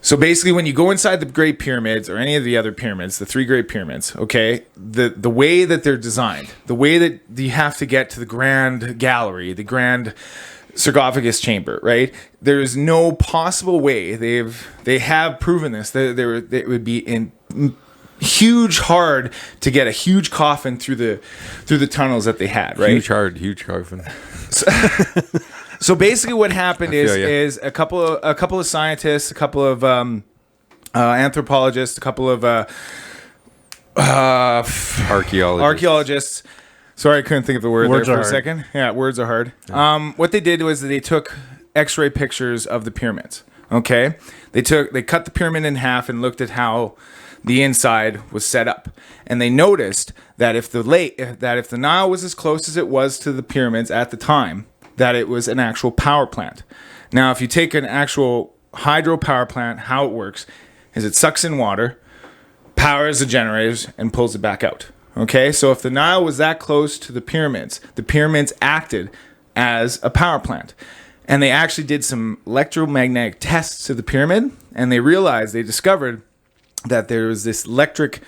So basically, when you go inside the Great Pyramids or any of the other pyramids, the 3 Great Pyramids, okay, the way that they're designed, the way that you have to get to the Grand Gallery, the Grand Sarcophagus Chamber, right? There is no possible way they have proven this that it would be in huge hard to get a huge coffin through the tunnels that they had, right? Huge coffin. So basically, what happened is a couple of scientists, a couple of anthropologists, a couple of archaeologists. Sorry, I couldn't think of the word there for a second. Yeah, words are hard. Yeah. What they did was they took X-ray pictures of the pyramids. Okay, they cut the pyramid in half and looked at how the inside was set up, and they noticed that if the Nile was as close as it was to the pyramids at the time, that it was an actual power plant. Now, if you take an actual hydro power plant, how it works is it sucks in water, powers the generators, and pulls it back out. Okay, so if the Nile was that close to the pyramids acted as a power plant. And they actually did some electromagnetic tests to the pyramid, and they discovered that there was this electric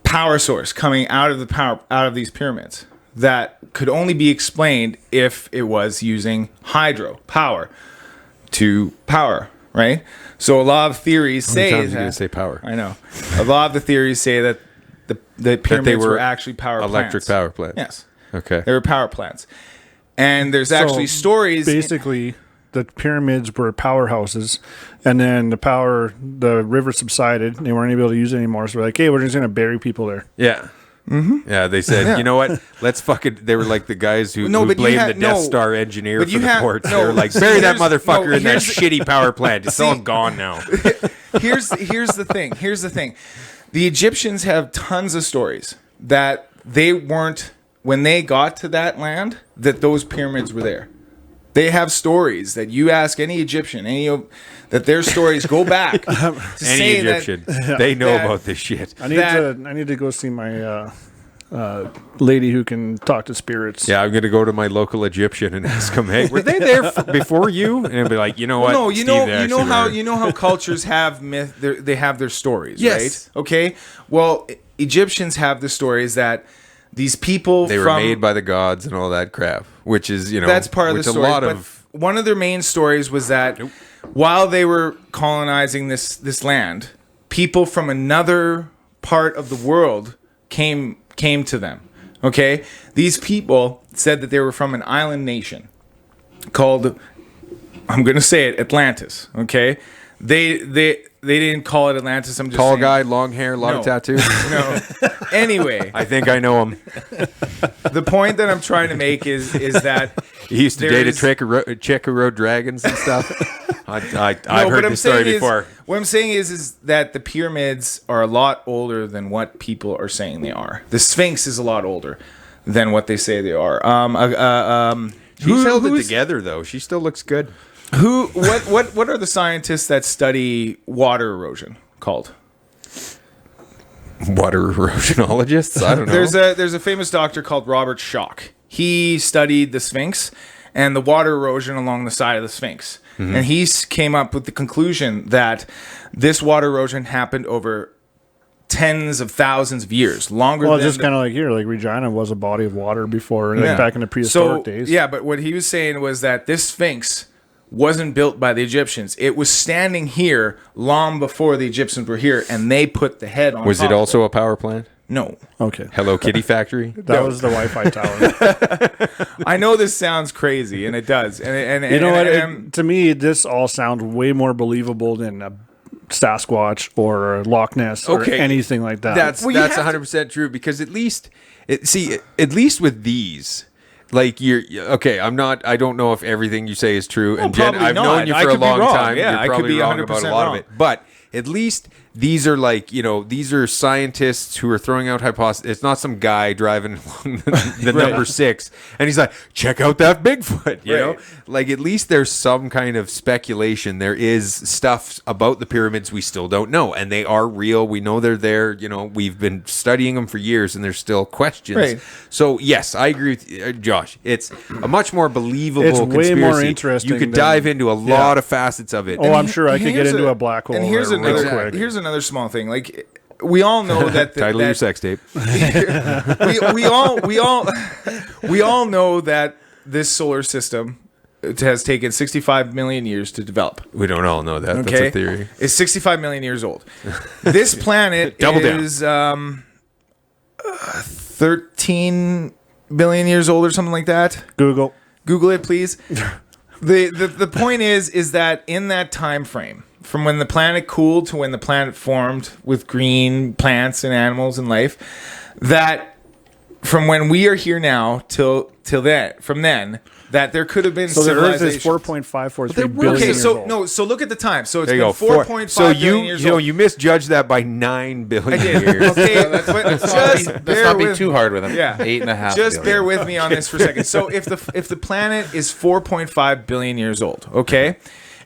power source coming out of these pyramids that could only be explained if it was using hydro power to power, right? So a lot of theories say that. How many times are you going to say power? I know. A lot of the theories say that the pyramids were actually power electric plants. Power plants. Yes. Okay. They were power plants. And there's actually stories. Basically, the pyramids were powerhouses, and then the river subsided, and they weren't able to use it anymore. So we're like, hey, we're just going to bury people there. Yeah. Mm-hmm. Yeah, they said, you know what? Let's fucking. They were like the guys who blamed the Death Star engineer for the ports. They were like, bury that motherfucker in that shitty power plant. It's all gone now. Here's the thing. Here's the thing. The Egyptians have tons of stories that they weren't, when they got to that land, that those pyramids were there. They have stories that you ask any Egyptian, that their stories go back to any Egyptian. They know about this shit. I need to go see my lady who can talk to spirits. Yeah, I'm going to go to my local Egyptian and ask them, hey, were they there before you? And I'll be like, you know what? No, you know how cultures have myth. They have their stories, yes. Right? Okay. Well, Egyptians have the stories that these people were made by the gods and all that crap, which is that's part of the story. One of their main stories was that while they were colonizing this land, people from another part of the world came to them. Okay, these people said that they were from an island nation called, I'm going to say it, Atlantis. Okay, they didn't call it Atlantis. I'm just tall saying. Guy, long hair, lot of tattoos. No. Anyway, I think I know him. The point that I'm trying to make is that he used to date a chick who rode dragons and stuff. I've heard this story before. What I'm saying is that the pyramids are a lot older than what people are saying they are. The Sphinx is a lot older than what they say they are. She's held it together though. She still looks good. What are the scientists that study water erosion called? Water erosionologists? I don't know. There's a famous doctor called Robert Schoch. He studied the Sphinx and the water erosion along the side of the Sphinx. Mm-hmm. And he came up with the conclusion that this water erosion happened over tens of thousands of years, longer. Well, just kind of like here, like Regina was a body of water before, back in the prehistoric days. Yeah, but what he was saying was that this Sphinx wasn't built by the Egyptians. It was standing here long before the Egyptians were here, and they put the head on. Was it also a power plant? No. Okay. Hello Kitty factory? That was the Wi-Fi tower. I know this sounds crazy, and it does. And you know what? To me, this all sounds way more believable than a Sasquatch or Loch Ness or anything like that. That's 100% true, because at least with these, like I don't know if everything you say is true, and Jen, I've known you for a long time. Yeah, you're probably wrong about a lot of it, but at least these are like, these are scientists who are throwing out hypotheses. It's not some guy driving along the number 6 and he's like, check out that Bigfoot, you know? Like, at least there's some kind of speculation. There is stuff about the pyramids we still don't know, and they are real. We know they're there. We've been studying them for years, and there's still questions. Right. So, yes, I agree with Josh. It's a much more believable It's way conspiracy. more interesting You could than- dive into a lot of facets of it. Oh, I'm sure I could get into a black hole. And here's real another quick. here's another small thing. Like, we all know that Title of your sex tape. we all know that this solar system, it has taken 65 million years to develop. We don't all know that. Okay, That's a theory. It's 65 million years old. This planet Double down. is 13 billion years old or something like that. Google. Google it, please. The point is that in that time frame, from when the planet cooled to when the planet formed with green plants and animals and life, that from when we are here now till then, from then, that there could have been So the Earth is civilization. 4.543 billion Okay, years so old. no, so look at the time. So it's There you been go. 4.5 So billion years you old. you misjudged that by 9 billion I did. years. Okay, but Let's just not be with, too hard with him. Yeah. 8.5 Just bear billion. with me on this for a second. So if the planet is 4.5 billion years old, okay,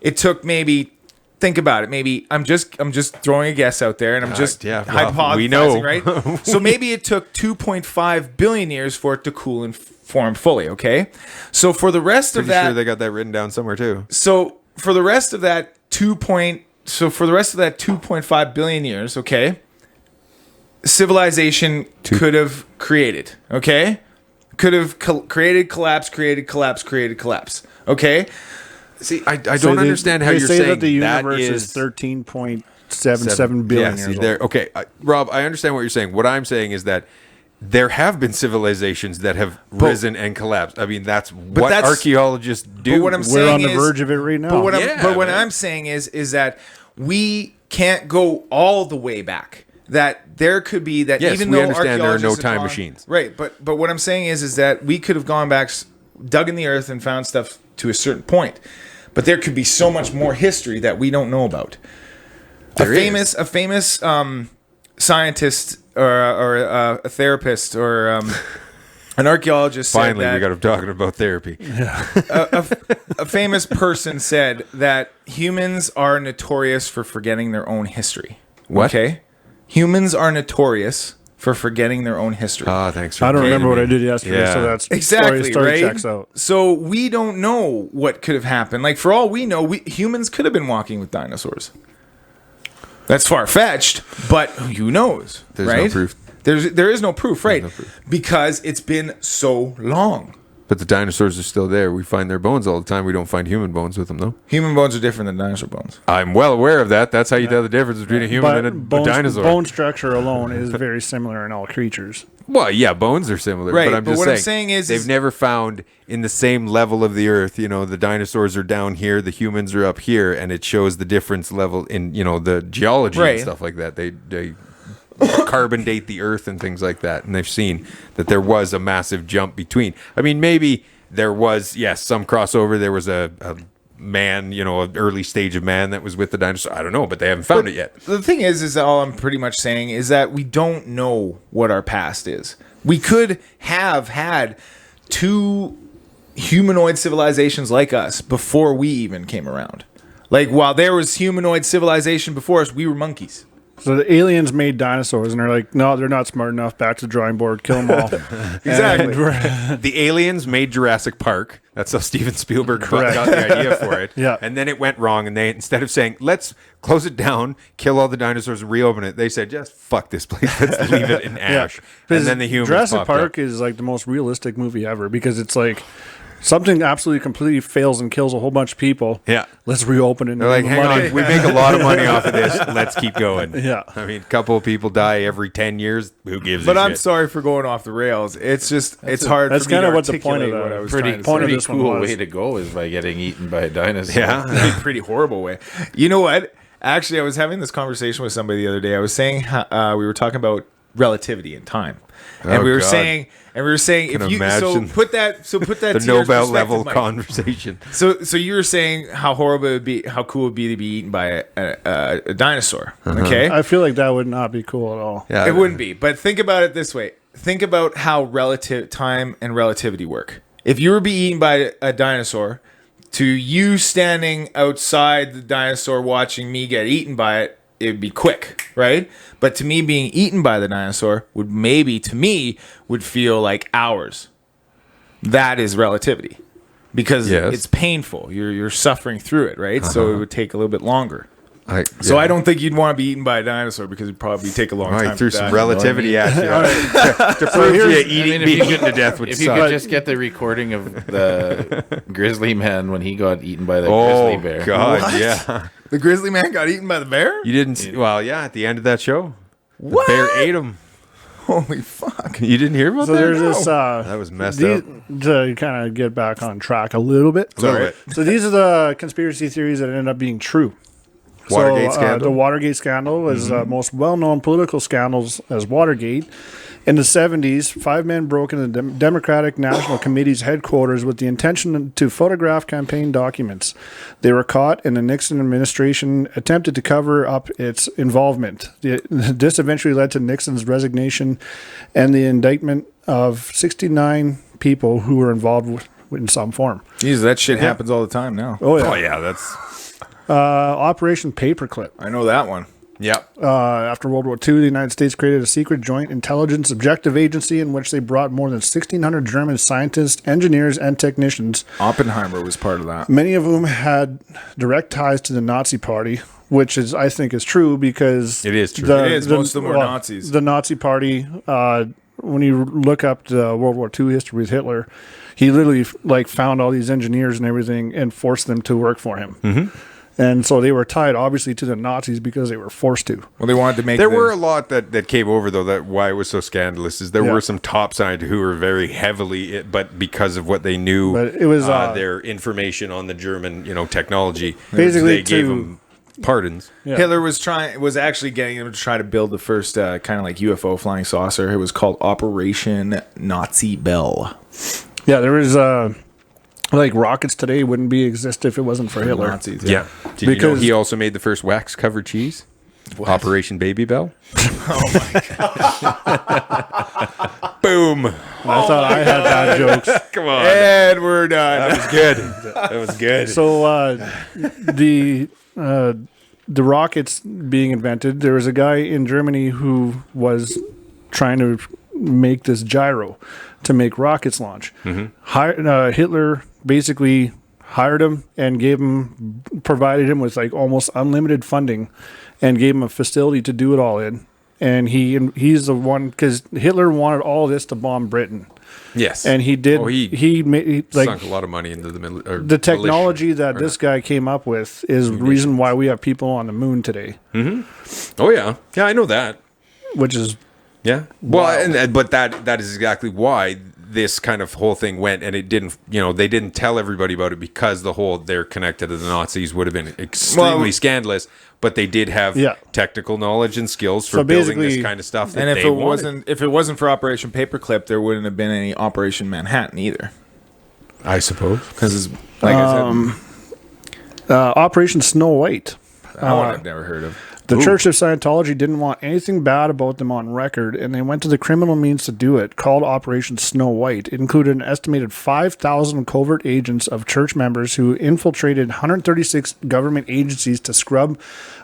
it took maybe. Think about it. Maybe I'm just throwing a guess out there, and I'm just yeah, well, hypothesizing, we know. right? So maybe it took 2.5 billion years for it to cool and form fully. Okay, so for the rest of Pretty that, sure they got that written down somewhere too. so for the rest of that 2.5 billion years, okay, civilization could have created, okay, could have created, collapse, okay. See, I So don't they- understand how they you're say saying that the universe that is 13.77 billion yeah, years see, old. okay, Rob, I understand what you're saying. What I'm saying is that there have been civilizations that have risen and collapsed. I mean, that's what that's- archaeologists do. But what I'm We're saying on the is- verge of it right now. But what, Yeah, I'm, man. I'm saying is that we can't go all the way back. That there could be that Yes, even we though understand there are no archaeologists have time gone- machines. right? But what I'm saying is that we could have gone back, dug in the earth, and found stuff to a certain point. But there could be so much more history that we don't know about. There A famous scientist or a therapist or an archaeologist Finally, said that we got him talking about therapy. a famous person said that humans are notorious for forgetting their own history. What? Okay? Humans are notorious for forgetting their own history. Ah, thanks for I don't remember what I reminding did me. yesterday, Yeah. so that's Exactly, story right? checks out. So we don't know what could have happened. Like, for all we know, humans could have been walking with dinosaurs. That's far-fetched, but who knows, There's no right? proof. There is no proof, right? no proof. Because it's been so long. But the dinosaurs are still there. We find their bones all the time. We don't find human bones with them, though. Human bones are different than dinosaur bones. I'm well aware of that. That's how you tell the difference between a human and a dinosaur. bone structure alone is very similar in all creatures. Well, yeah, bones are similar, Right, but I'm but just what I'm saying, saying is they've never found in the same level of the earth. The dinosaurs are down here, the humans are up here, and it shows the difference level in the geology Right. and stuff like that. They carbon date the earth and things like that, and they've seen that there was a massive jump between. I mean, maybe there was some crossover. There was a man, an early stage of man that was with the dinosaur. I don't know, but they haven't found it yet. The thing is all I'm pretty much saying is that we don't know what our past is. We could have had two humanoid civilizations like us before we even came around. Like, while there was humanoid civilization before us, we were monkeys. So the aliens made dinosaurs, and they're like, no, they're not smart enough. Back to the drawing board, kill them all. Exactly. The aliens made Jurassic Park. That's how Steven Spielberg Correct. got the idea for it. Yeah. And then it went wrong, and they, instead of saying, let's close it down, kill all the dinosaurs, and reopen it, they said, just fuck this place. Let's leave it in ash. And then the humans Jurassic popped Park up. is like the most realistic movie ever because it's like something absolutely completely fails and kills a whole bunch of people. Yeah. Let's reopen it. And They're like, give hang them money. on, we make a lot of money off of this. Let's keep going. Yeah. I mean, a couple of people die every 10 years. Who gives But a I'm shit? sorry for going off the rails. It's just, it's hard that's for me kinda to what the point of articulate the what I was Pretty, trying to point of say. pretty this one cool was- way to go is by getting eaten by a dinosaur. Yeah. It'd be a pretty horrible way. You know what? Actually, I was having this conversation with somebody the other day. I was saying we were talking about relativity in time. And Oh, we were God. saying if Can you imagine put that the to your Nobel perspective, level Mike. conversation. So you were saying how horrible it would be, how cool it would be to be eaten by a dinosaur. Okay, I feel like that would not be cool at all. Yeah, it wouldn't be. But think about it this way: think about how relative time and relativity work. If you were be eaten by a dinosaur, to you standing outside the dinosaur watching me get eaten by it, it would be quick, right? But to me, being eaten by the dinosaur would feel like hours. That is relativity, because Yes. it's painful. You're suffering through it, right? So it would take a little bit longer. So yeah. I don't think you'd want to be eaten by a dinosaur because it'd probably take a long All time. right, threw to some die. relativity at you to prove you eating being eaten to death would If you suck. could just get the recording of the grizzly man when he got eaten by the Oh grizzly bear. God, What? yeah. The grizzly man got eaten by the bear? You didn't. Well, yeah. At the end of that show, What? the bear ate him. Holy fuck. You didn't hear about So that? there's this. That was messed up. To kind of get back on track a little bit. A little bit. So these are the conspiracy theories that ended up being true. Watergate scandal? The Watergate scandal was the most well-known political scandals as Watergate. In the 70s, 5 men broke into the Democratic National Committee's headquarters with the intention to photograph campaign documents. They were caught, and the Nixon administration attempted to cover up its involvement. This eventually led to Nixon's resignation and the indictment of 69 people who were involved in some form. Jesus, that shit happens all the time now. Oh, yeah. Oh yeah, that's. Operation Paperclip. I know that one. Yeah. After World War II, the United States created a secret joint intelligence objective agency in which they brought more than 1,600 German scientists, engineers, and technicians, Oppenheimer was part of that. many of whom had direct ties to the Nazi Party, which is, I think, is true because It is true. It is. Most of them were Nazis. The Nazi Party. When you look up the World War II history with Hitler, he literally found all these engineers and everything and forced them to work for him. Mm-hmm. And so they were tied, obviously, to the Nazis because they were forced to. Well, they wanted to make There were a lot that came over, though, that why it was so scandalous is there Yeah. were some top scientists who were very heavily, but because of what they knew, But it was, their information on the German, technology, Basically they gave to- them pardons. Yeah. Hitler was actually getting them to try to build the first kind of like UFO flying saucer. It was called Operation Nazi Bell. Yeah, there was rockets today wouldn't exist if it wasn't for Hitler. Nazis, Yeah. Did you know Because- he also made the first wax-covered cheese? Operation Baby Bell. Boom. I thought I had bad jokes. Come on. And we're done. That was good. That was good. So the rockets being invented, there was a guy in Germany who was trying to make this gyro to make rockets launch. Hitler basically hired him and provided him with almost unlimited funding and gave him a facility to do it all in. And he's the one, because Hitler wanted all this to bomb Britain. Yes. And he did. Oh, he made sunk a lot of money into the the technology that this guy came up with is the reason why we have people on the moon today, Oh yeah, yeah, I know that. which is Yeah. Well, but that is exactly why this kind of whole thing went, and it didn't. They didn't tell everybody about it because they're connected to the Nazis would have been extremely scandalous. But they did have technical knowledge and skills for building this basically- kind of stuff. That And they wanted. if it wasn't for Operation Paperclip, there wouldn't have been any Operation Manhattan either. I suppose. Because, like I said, Operation Snow White. that one I've never heard of. The Church of Scientology didn't want anything bad about them on record, and they went to the criminal means to do it, called Operation Snow White. It included an estimated 5,000 covert agents of church members who infiltrated 136 government agencies to scrub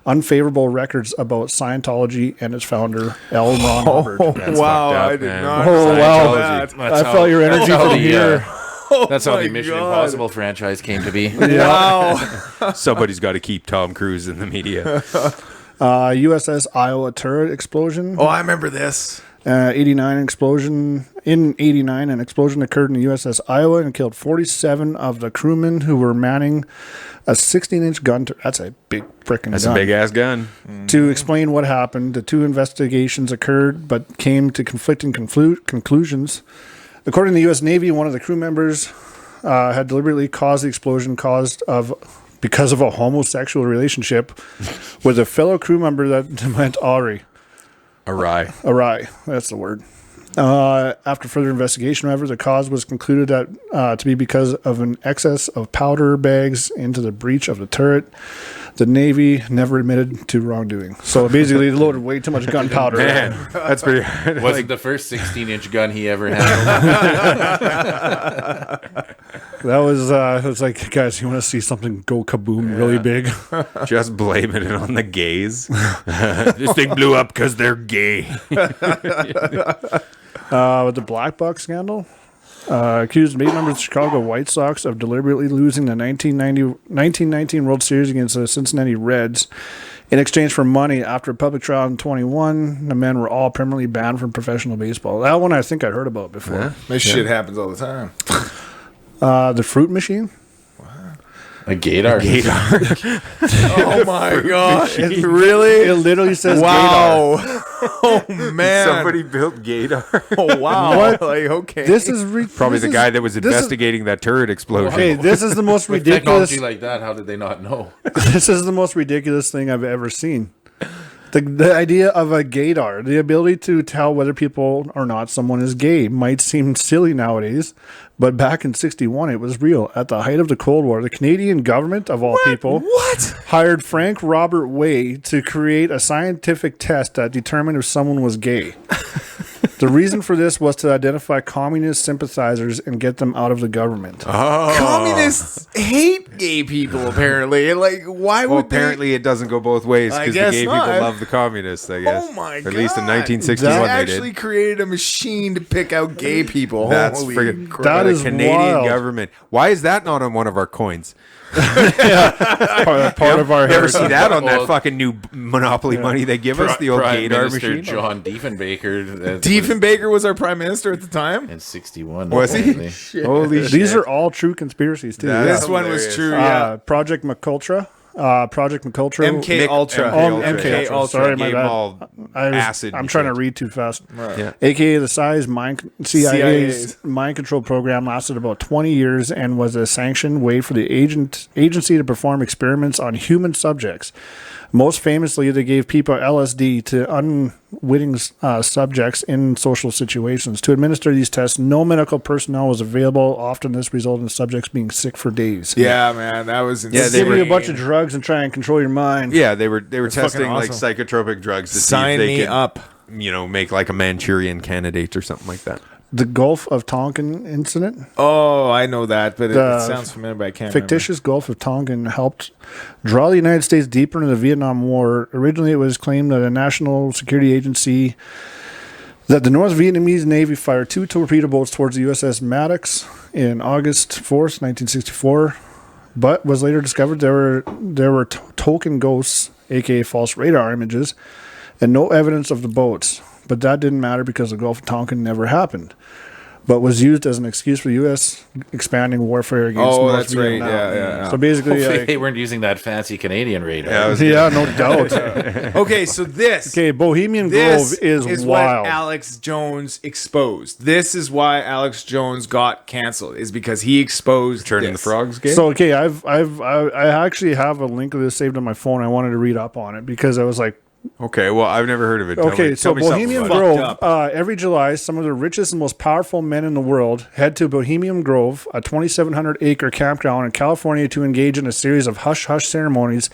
unfavorable records about Scientology and its founder, L. Ron Hubbard. That's Wow, fucked up, I did man. not. Oh, know wow. that. I felt your energy how from the, here. That's how my the Mission God. Impossible franchise came to be. Wow. Somebody's got to keep Tom Cruise in the media. USS Iowa turret explosion. Oh, I remember this. 89 explosion. In 89, an explosion occurred in the USS Iowa and killed 47 of the crewmen who were manning a 16-inch gun. That's a big frickin' That's gun. a big ass gun. To explain what happened, the two investigations occurred but came to conflicting conclusions. According to the U.S. Navy, one of the crew members had deliberately caused the explosion because of a homosexual relationship with a fellow crew member that went Ari. Awry. Awry. That's the word. After further investigation, however, the cause was concluded that to be because of an excess of powder bags into the breech of the turret. The Navy never admitted to wrongdoing. So basically, they loaded way too much gunpowder. Man, that's pretty. Was it the first 16-inch gun he ever had? That was it was like, guys, you want to see something go kaboom really big? Just blaming it on the gays. This thing blew up because they're gay. With the Black Buck scandal, accused 8 members of the Chicago White Sox of deliberately losing the 1919 World Series against the Cincinnati Reds in exchange for money. After a public trial in 21, the men were all permanently banned from professional baseball. That one I think I heard about before. Yeah. This shit happens all the time. The fruit machine. A gator. Oh my gosh. Really? It literally says Wow. Oh man. Somebody built gaydar. Oh wow. What? Like, okay. This is Probably the guy that was this investigating that turret explosion. Okay, this is the most With ridiculous. technology like that, how did they not know? This is the most ridiculous thing I've ever seen. The idea of a gaydar, the ability to tell whether people or not someone is gay, might seem silly nowadays, but back in 1961 it was real. At the height of the Cold War, the Canadian government, of all people, hired Frank Robert Way to create a scientific test that determined if someone was gay. The reason for this was to identify communist sympathizers and get them out of the government. Communists hate gay people, apparently. Like, why Well, would apparently it doesn't go both ways I because the guess gay not. people love the communists, I guess. Oh my god. At least in 1961 they they actually did. created a machine to pick out gay people. That's Holy friggin' crap. That the is Canadian wild. government. Why is that not on one of our coins? Part of our You ever heritage. see that on that Well, fucking new Monopoly money they give us? The old Prime gaydar Minister machine? John Diefenbaker. Diefenbaker was our prime minister at the time. In 61. Was he? apparently. Holy shit. These are all true conspiracies too. That's This one was hilarious. true, yeah. Project McUltra. Project McUltra. MK Ultra. MK Ultra. Sorry, my Gave bad. them all acid. I'm and trying to shit. read too fast. Yeah. AKA the CIA's CIA's. mind control program lasted about 20 years and was a sanctioned way for the agency to perform experiments on human subjects. Most famously, they gave people LSD to unwitting subjects in social situations. To administer these tests, no medical personnel was available. Often this resulted in subjects being sick for days. Yeah, man, that was insane. Yeah, They give you a bunch of drugs and try and control your mind. Yeah, they were fucking testing like awesome. psychotropic drugs to Sign see if they me could, up. make like a Manchurian candidate or something like that. The Gulf of Tonkin incident. Oh, I know that, but it The sounds familiar, but I can't Fictitious Gulf of Tonkin helped draw the United States deeper into the Vietnam War. Originally, it was claimed that a national security agency that the North Vietnamese Navy fired 2 torpedo boats towards the USS Maddox in August 4th, 1964, but was later discovered there were token ghosts, aka false radar images, and no evidence of the boats. But that didn't matter because the Gulf of Tonkin never happened, but was used as an excuse for the U.S. expanding warfare against Oh, North that's right. Vietnam. Yeah. So basically, Hopefully they weren't using that fancy Canadian radar. yeah, no doubt. Okay, so this. Okay, Bohemian This Grove is wild. what Alex Jones exposed. This is why Alex Jones got canceled. Is because he exposed Turning the this. frogs gay? So okay, I actually have a link of this saved on my phone. I wanted to read up on it because I was like, Okay, well, I've never heard of it. Tell okay, me so something Bohemian about it. Grove. Every July, some of the richest and most powerful men in the world head to Bohemian Grove, a 2,700-acre campground in California, to engage in a series of hush-hush ceremonies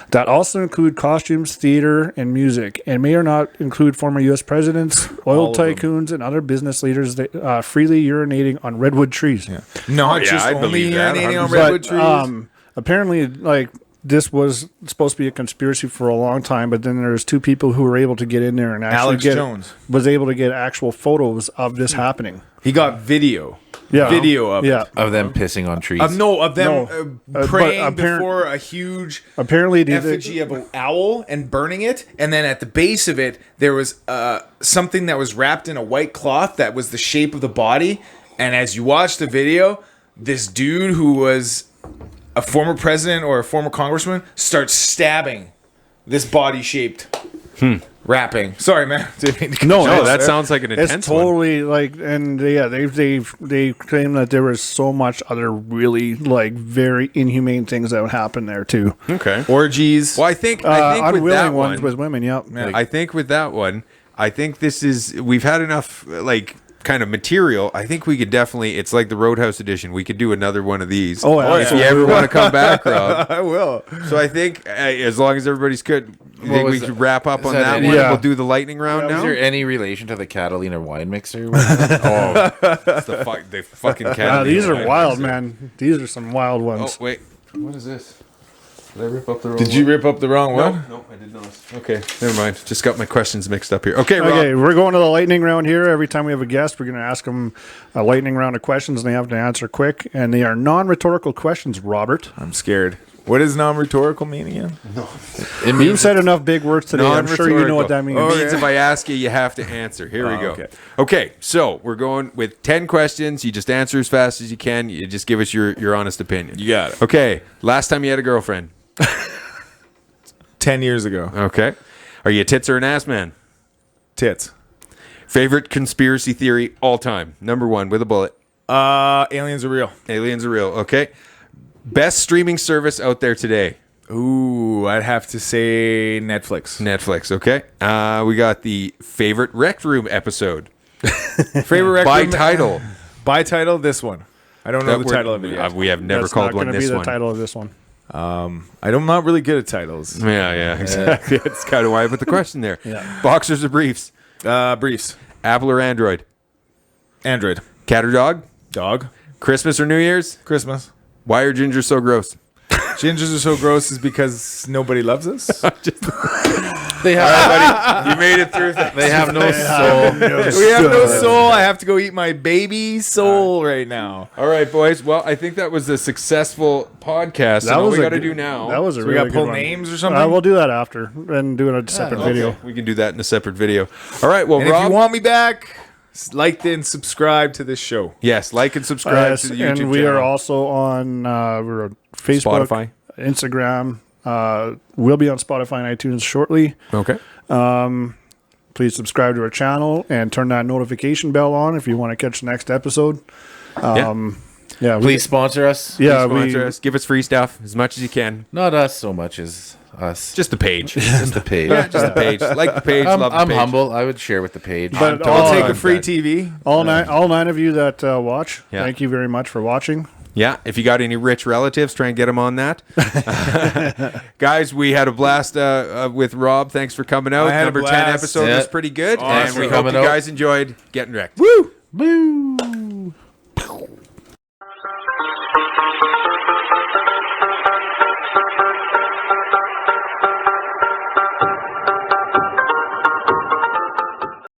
that also include costumes, theater, and music, and may or not include former U.S. presidents, oil tycoons, and other business leaders that, freely urinating on redwood trees. Not yeah, just I only believe that, urinating on 100%. redwood trees. Apparently, like, this was supposed to be a conspiracy for a long time, but then there's 2 people who were able to get in there and actually Alex Jones was able to get actual photos of this happening. He got video. Yeah, Video of yeah. it. Of them pissing on trees. Of them but praying before a huge Apparently, effigy of an owl and burning it, and then at the base of it there was something that was wrapped in a white cloth that was the shape of the body. And as you watch the video, this dude who was a former president or a former congressman starts stabbing this body-shaped wrapping. Sorry, man. no, that sounds like an intense it's totally like, and yeah, they claim that there was so much other really like very inhumane things that would happen there too. one. Okay. Orgies. Well, I think with that Unwilling one, ones with women. Yep. I think with that one, I think we've had enough like kind of material. I think we could definitely, it's like the Roadhouse edition. We could do another one of these. Oh, if you ever want to come back, Rob. I will. So I think as long as everybody's good, you think we should wrap up on that one? Yeah. We'll do the lightning round Is now. there any relation to the Catalina wine mixer? It's the fucking cat. These are wild, man. These are some wild Oh, ones. wait. What is this? Did I rip up the wrong Did you rip up the wrong No, one? no, I did not. Okay, never mind. Just got my questions mixed up here. Okay, Rob. Okay, we're going to the lightning round here. Every time we have a guest, we're going to ask them a lightning round of questions, and they have to answer quick. And they are non-rhetorical questions, Robert. I'm scared. What does non-rhetorical mean again? You've said enough big words today. I'm sure you know what that means. It means if I ask you, you have to answer. Here we go. Okay, so we're going with 10 questions. You just answer as fast as you can. You just give us your honest opinion. You got it. Okay, last time you had a girlfriend. 10 years ago. Okay. Are you a tits or an ass man? Tits. Favorite conspiracy theory all time? Number 1 with a bullet. Aliens are real. Aliens are real. Okay. Best streaming service out there today? Ooh, I'd have to say Netflix. Netflix. Okay. We got the favorite Rec Room episode. Favorite Rec By Room- title. By title, this one. I don't know the title of it yet. We have never That's called not one going to this be the one. title of this one. I'm not really good at titles. Yeah, exactly. That's kind of why I put the question there. Yeah. Boxers or briefs? Briefs. Apple or Android? Android. Cat or dog? Dog. Christmas or New Year's? Christmas. Why are gingers so gross? Gingers are so gross is because nobody loves us. They have You made it through. they have no soul. We have no soul. I have to go eat my baby soul right now. All right, boys. Well, I think that was a successful podcast. So what we got to do now. That was a So we really got good pull one. names or something? We'll do that after and do a separate video. We can do that in a separate video. All right. Well, And Rob. if you want me back, like and subscribe to this show. yes, like and subscribe Yes, to the YouTube and we channel. are also on we're on Facebook, Spotify. Instagram. We'll be on Spotify and iTunes shortly. Okay. Please subscribe to our channel and turn that notification bell on if you want to catch the next episode. Yeah, Please sponsor us. Yeah, Sponsor us. Give us free stuff as much as you can. Not us so much as us. Just the page. Just the page. Just the page. Like the page. love the I'm page. humble. I would share with the page. But I'll take all, a free TV. all nine of you that watch, Yeah. thank you very much for watching. Yeah, if you got any rich relatives, try and get them on that. Guys, we had a blast with Rob. Thanks for coming out. I had a Number 10 blast. episode Yeah. was pretty good. Awesome. And we hope Coming you out. guys enjoyed getting wrecked. Boo!